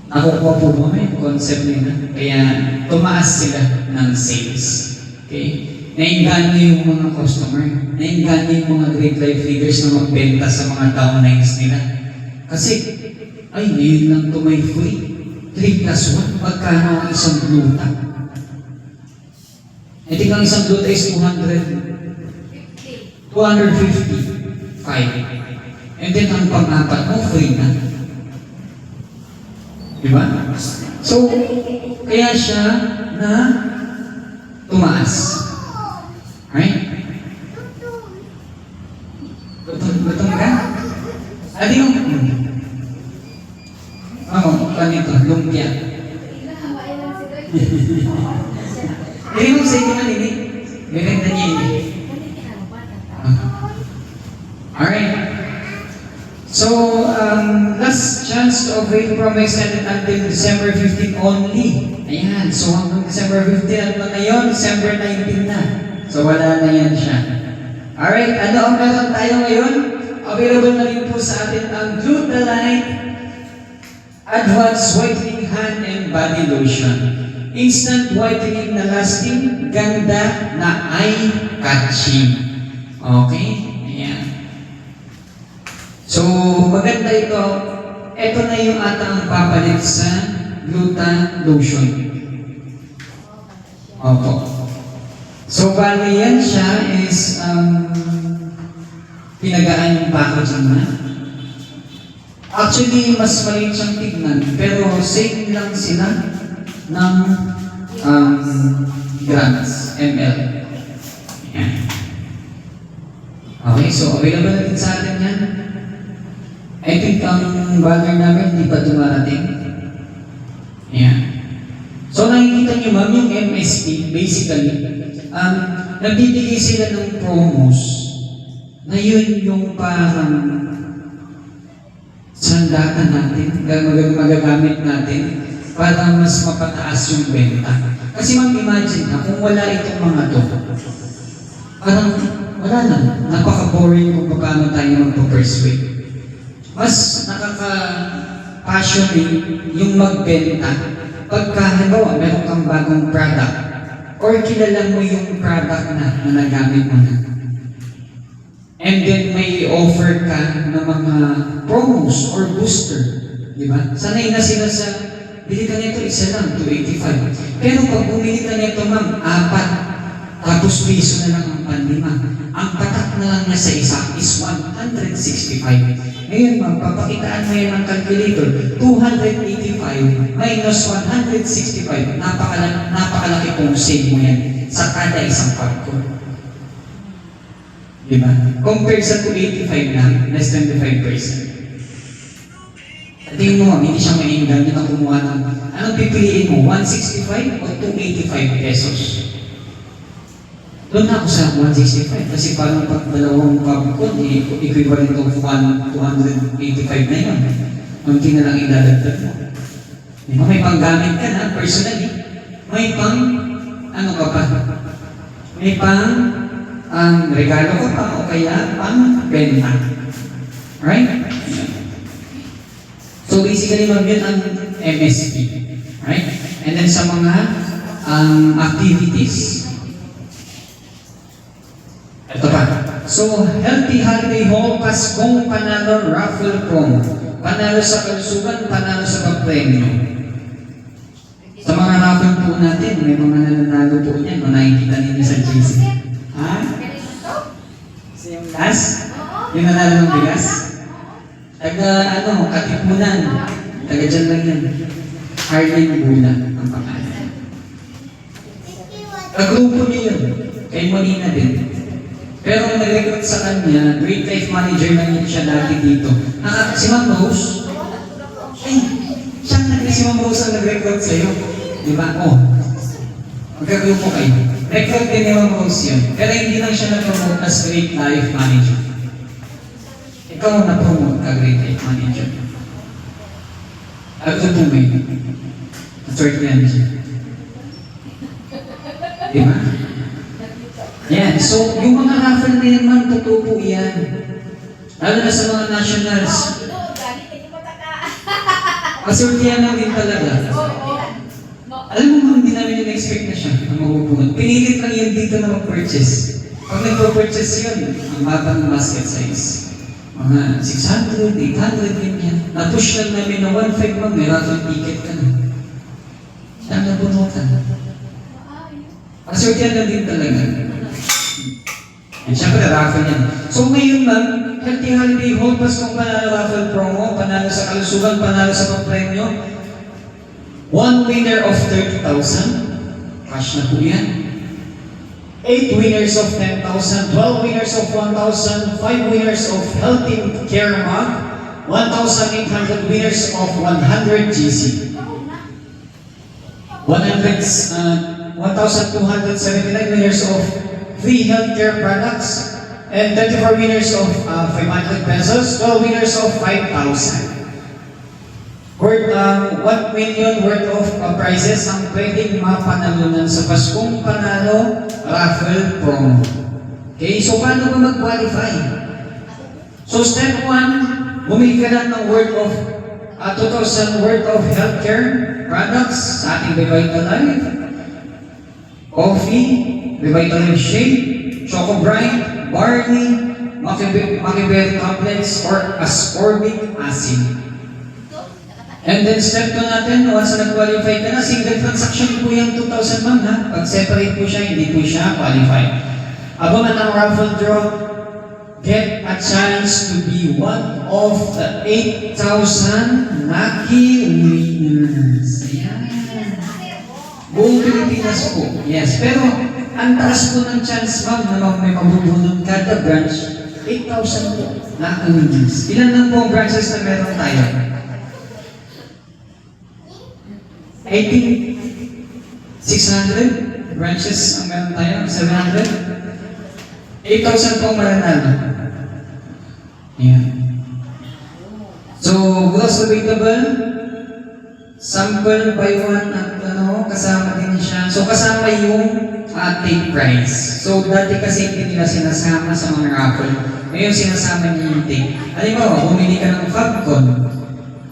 B: Nakukuha po mo yung concept nila. Kaya tumaas sila ng sales. Okay? Naingan niyo yung mga customer. Naingan niyo yung mga great life leaders na magbenta sa mga downlines nila. Kasi, ay, ngayon lang ito may free. 3 plus 1, magkano ang isang gluta? I think ang isang gluta is 250. 5. And then ang pang-apat mo, free na. Diba? So, kaya siya na tumaas. Right? Gutom ka? Adi yung... ganito, lumpia.
G: Inahawain lang si Greg.
B: Hindi mo sa inyo kanini. Gaganda niya yun. Alright. So, last chance to avail from extended until December 15 only. Ayan. So, hanggang December 15 at na ngayon, December 19 na. So, wala na yan siya. Alright. Ano ang meron tayo ngayon? Available na rin po sa atin ang Glutalite Advanced Whitening Hand and Body Lotion. Instant whitening na lasting, ganda na eye-catching. Okay? Ayan. So, maganda ito. Ito na yung atang papalit sa Gluta Lotion. Opo. So, bali yan siya is, pinagaan yung packaging na. Actually, mas maliit siyang tignan, pero same lang sila ng grams, ml. Yan. Okay, so available na din sa atin yan. I think ang banner namin hindi pa dumarating. Yan. So nakikita niyo ma'am, yung MSP, basically, nagbibigay sila ng promos na yun yung parang sandata natin, magagamit natin para mas mapataas yung benta. Kasi ma'am, imagine na kung wala itong mga to, parang wala na, napaka-boring kung paano tayo magpa-persuade. Mas nakaka-passionate yung magbenta pagka halimbawa meron kang bagong product or kilala mo yung product na nagamit mo na. And then may offer ka ng mga promos or booster. Di ba? Sanay na sila sa, bili ka nito, isa lang, 285. Pero pag bumili ka nito, ma'am, 4, tapos piso na lang ang panlima. Ang patak na lang niya sa isa is 165. Ngayon, ma'am, papakitaan mo yan ng calculator. 285 minus 165. Napakalaki pong save mo yan sa kada isang pagko. Diba? Compared sa 285 na, less than 5%. At tingin mo, hindi siya maingan yun ang kumuha ng, anong pipiliin mo, 165 o 285 pesos? Doon na ako sa 165 kasi parang pag dalawang popcorn, equivalent of 285 na yun. Kunti na lang idadagdag mo. Diba? May panggamit ka na, personally. May pang, ano ka pa? May pang, regalo ko pa o kaya pang benta. Right? So basically, ma'am, yun ang MSP. Right? And then sa mga activities. Ito pa. So, Healthy Holiday Hall, Paskong Panalo Raffle Promo. Panalo sa kalusugan, panalo sa pagpremyo. Sa mga raffle po natin, may mga nananalo po niyan. Nakikita ninyo sa GC. Ha? So yung last? Yung nanalo ng bigas? Katipunan. Taga dyan lang yan. Arlene Bula ang pangalan. Kagrupo niyo yun. Kay Molina din. Pero nag-recruit sa kanya, Great Life Manager na yun siya dati dito. Si Ma'am Rose? Ay, si Ma'am Rose ang nag-recruit sa'yo. Di ba? Magkagrupo kayo. Recruit din ni Ma'am Rose yun. Pero hindi lang siya na-promote as Great Life Manager. Ikaw ang na-promote ka Great Life Manager. At ito po may na-sort yan siya. Di ba? Yan. So, yung mga raffle na yan, ma'am, totoo po yan. Lalo na sa mga nationals. Kasultihan lang din talaga. Alam mo ma'am, hindi namin in-expect na siya na magupunod. Pinilit lang yan dito na mag-purchase. Pag nag-purchase yun, ang bata ng basket size. Mga 600, 800, ganyan. Na-push lang namin na 1.5 ma'am, may raffle ticket ka na. Saan nabunutan? Kasultihan lang din talaga. And syempre, raffle yan. So ngayon ma'am, Healthy Holiday Hall, Paskong Panalo Raffle Promo, panalo sa kalusugan, panalo sa pagpremyo. One winner of 30,000. Cash na po yan. 8 winners of 10,000, 12 winners of 1,000, 5 winners of Healthy Care Mug, 1,800 winners of 100 GC. 1,279 winners of 3 healthcare products, and 34 winners of 500 pesos, 12 winners of 5,000. Worth 1 million worth of prizes ang pwedeng mapanalunan sa Paskong Panalo Raffle Promo. Okay, so paano ba mag-qualify? So step 1, bumili ka lang ng worth of 2,000 worth of healthcare products sa ating Revitalife, coffee, Revitalife Shake, Choco Bright, Barley, Machiavelli Complex, or Ascorbic Acid. And then step 2 natin, once na nag-qualify ka na, single transaction po yung 2,000 ma'am ha. Pag separate po siya, hindi po siya qualified. Abang at ang raffle draw, get a chance to be one of the 8,000 lucky winners. Ayan. Buong Pilipinas po. Yes, pero ang taas po ng chance ma'am na may mabubunod kada branch, 8,000 po lucky winners. Ilan lang po ang branches na meron tayo? 600 branches ang meron tayo, 700. 8,000 po mananalo. Ayan. So, gross available, sample by one at kasama din siya. So, kasama yung take price. So, dati kasi hindi nila sinasama sa mga raffle. Ngayon, sinasama niya yung take. Halimbawa, bumili ka ng Fabcon,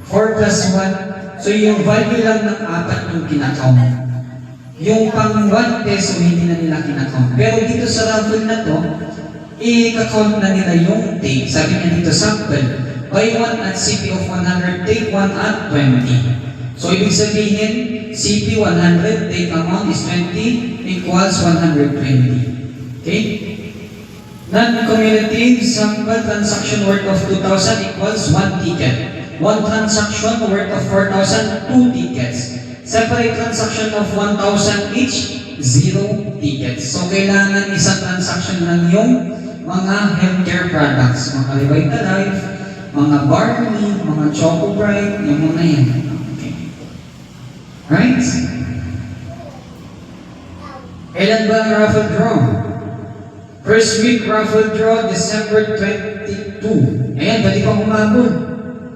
B: 4 plus 1. So, yung value lang ng 4 yung kinakount. Yung pang 1 peso, hindi na nila kinakount. Pero dito sa raffle na to, i-count na nila yung take. Sabi niya dito, sample, buy 1 at CP of 100, take 1 at 20. So, ibig sabihin, CP 100, take amount is 20, equals 120. Okay? Non-cumulative sample transaction worth of 2,000 equals 1 ticket. 1 transaction worth of 4,000, 2 tickets. Separate transaction of 1,000 each, 0 tickets. So, kailangan isang transaction lang yung mga healthcare products. Mga Revita Life, mga Barney, mga Choco Bright, yung mga yan. Okay. Right? Kailan ba ang raffle draw? First week raffle draw, December 22. Ayan, pwede pang umabot.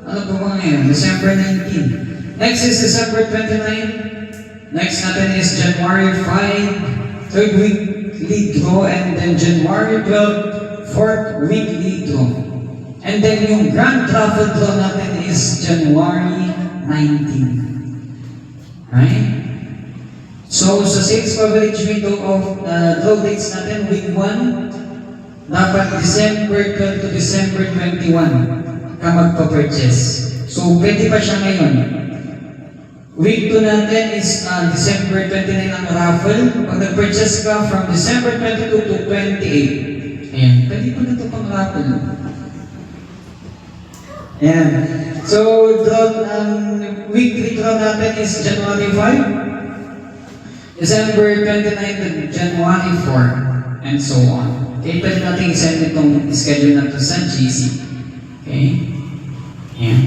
B: Ano po ba ngayon? December 19. Next is December 29. Next natin is January 5, third weekly draw, and then January 12, fourth weekly draw. And then yung grand raffle draw natin is January 19. Right? So, sa sales coverage window of draw dates natin, week 1, dapat December 12 to December 21 ka magpa-purchase. So, pwede pa siya ngayon. Week 2 natin is December 29 ang raffle. Pag nag-purchase ka from December 22 to 28, ayan, pwede pa na ito pang raffle. Ayan. So, weekly draw natin is January 5, December 29 to January 4, and so on. Okay, pwede natin i-send itong schedule na ito sa GC. Okay? Ayan.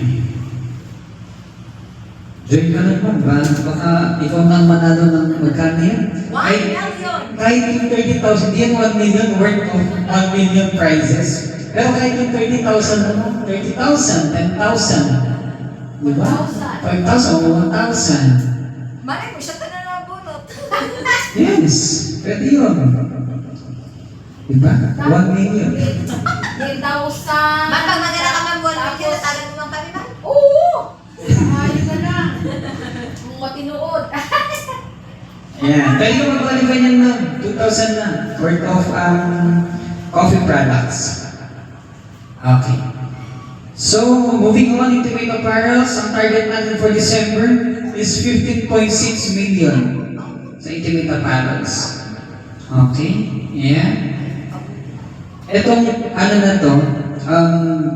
B: Join ka naman ba? Baka ikaw nang manalo ng magkano yan?
E: 1 million!
B: Kahit yung 30,000, di yan 1 million worth of 1 million prizes. Pero kahit yung 30,000 naman, 30,000, 10,000. Diba? 5,000 o 1,000.
E: Malay mo, siya na nabunot.
B: Yes, pwede yun. Diba? 1 million.
G: 10,000.
E: Pag maganda ka man, 1 million, natagan mo ang kami ba?
G: Oo! Ayos na lang. Kung matinuod.
B: Ayan. Pwede ka mag-qualify niyan na 2,000 na worth of coffee products. Okay. So, moving on, Intimate Apparels, ang target natin for December is 15.6 million sa Intimate Apparels. Okay. Yeah. Itong, ano na to,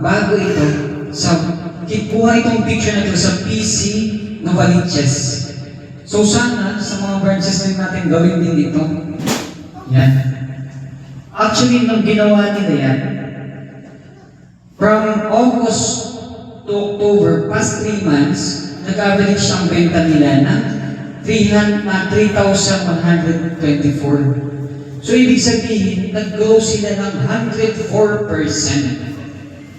B: bago ito, kinuha itong picture na ito sa PC Novaliches. So sana, sa mga branches din natin gawin din ito. Yan. Actually, nung ginawa nila yan, from August to October, past 3 months, nag-average ang benta nila na 3,124. So, ibig sabihin, nag-grow sila ng 104%.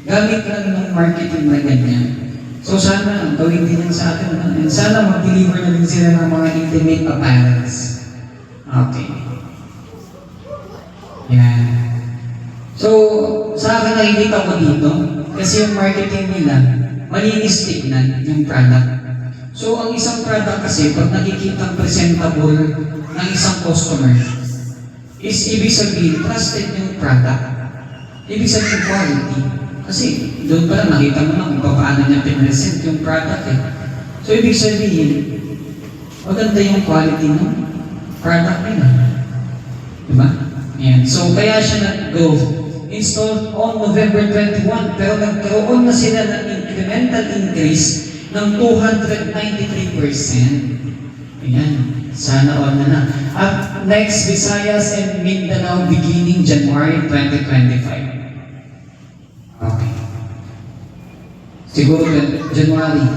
B: Gamit lang ng marketing na ganyan. So, sana gawin din yan sa atin. And sana mag-deliver na din sila ng mga intimate apparels. Okay. Yan. So, sa akin nakikita ko dito, kasi yung marketing nila, malinis tignan yung product. So, ang isang product kasi, pag nakikita presentable ng isang customer, is ibig sabihin, trusted yung product. Ibig sabihin, quality. Kasi, doon pala nakita mo na kung paano niya pinresent yung product eh. So, ibig sabihin, maganda yung quality ng product nila. Diba? Ayan. So, kaya siya nag-go. Installed on November 21, pero nagkaroon na sila ng incremental increase ng 293%. Ayan. Sana all na. At next, Visayas and Mindanao beginning January 2025. Okay. Siguro January.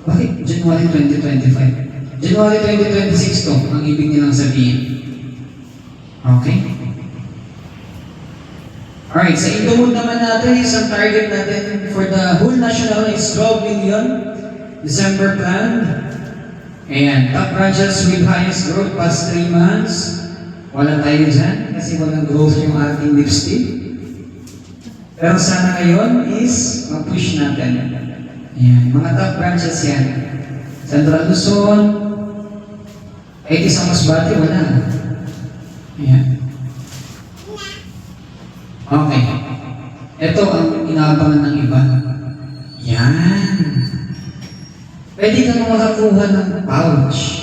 B: Bakit January 2025? January 2026 to, ang ibig nilang sabihin. Okay? Alright, sa Indomood naman natin, isang target natin for the whole national is 12 million December plan. Ayan, top branches with highest growth past 3 months. Wala tayo dyan kasi walang growth yung ating lipstick. Pero sana ngayon is mag-push natin. Ayan, mga top branches yan. Central Luzon, sa Masbate, wala. Ayan. Okay. Ito ang inaabangan ng iba. Yan. Pwede kang makakuha ng pouch.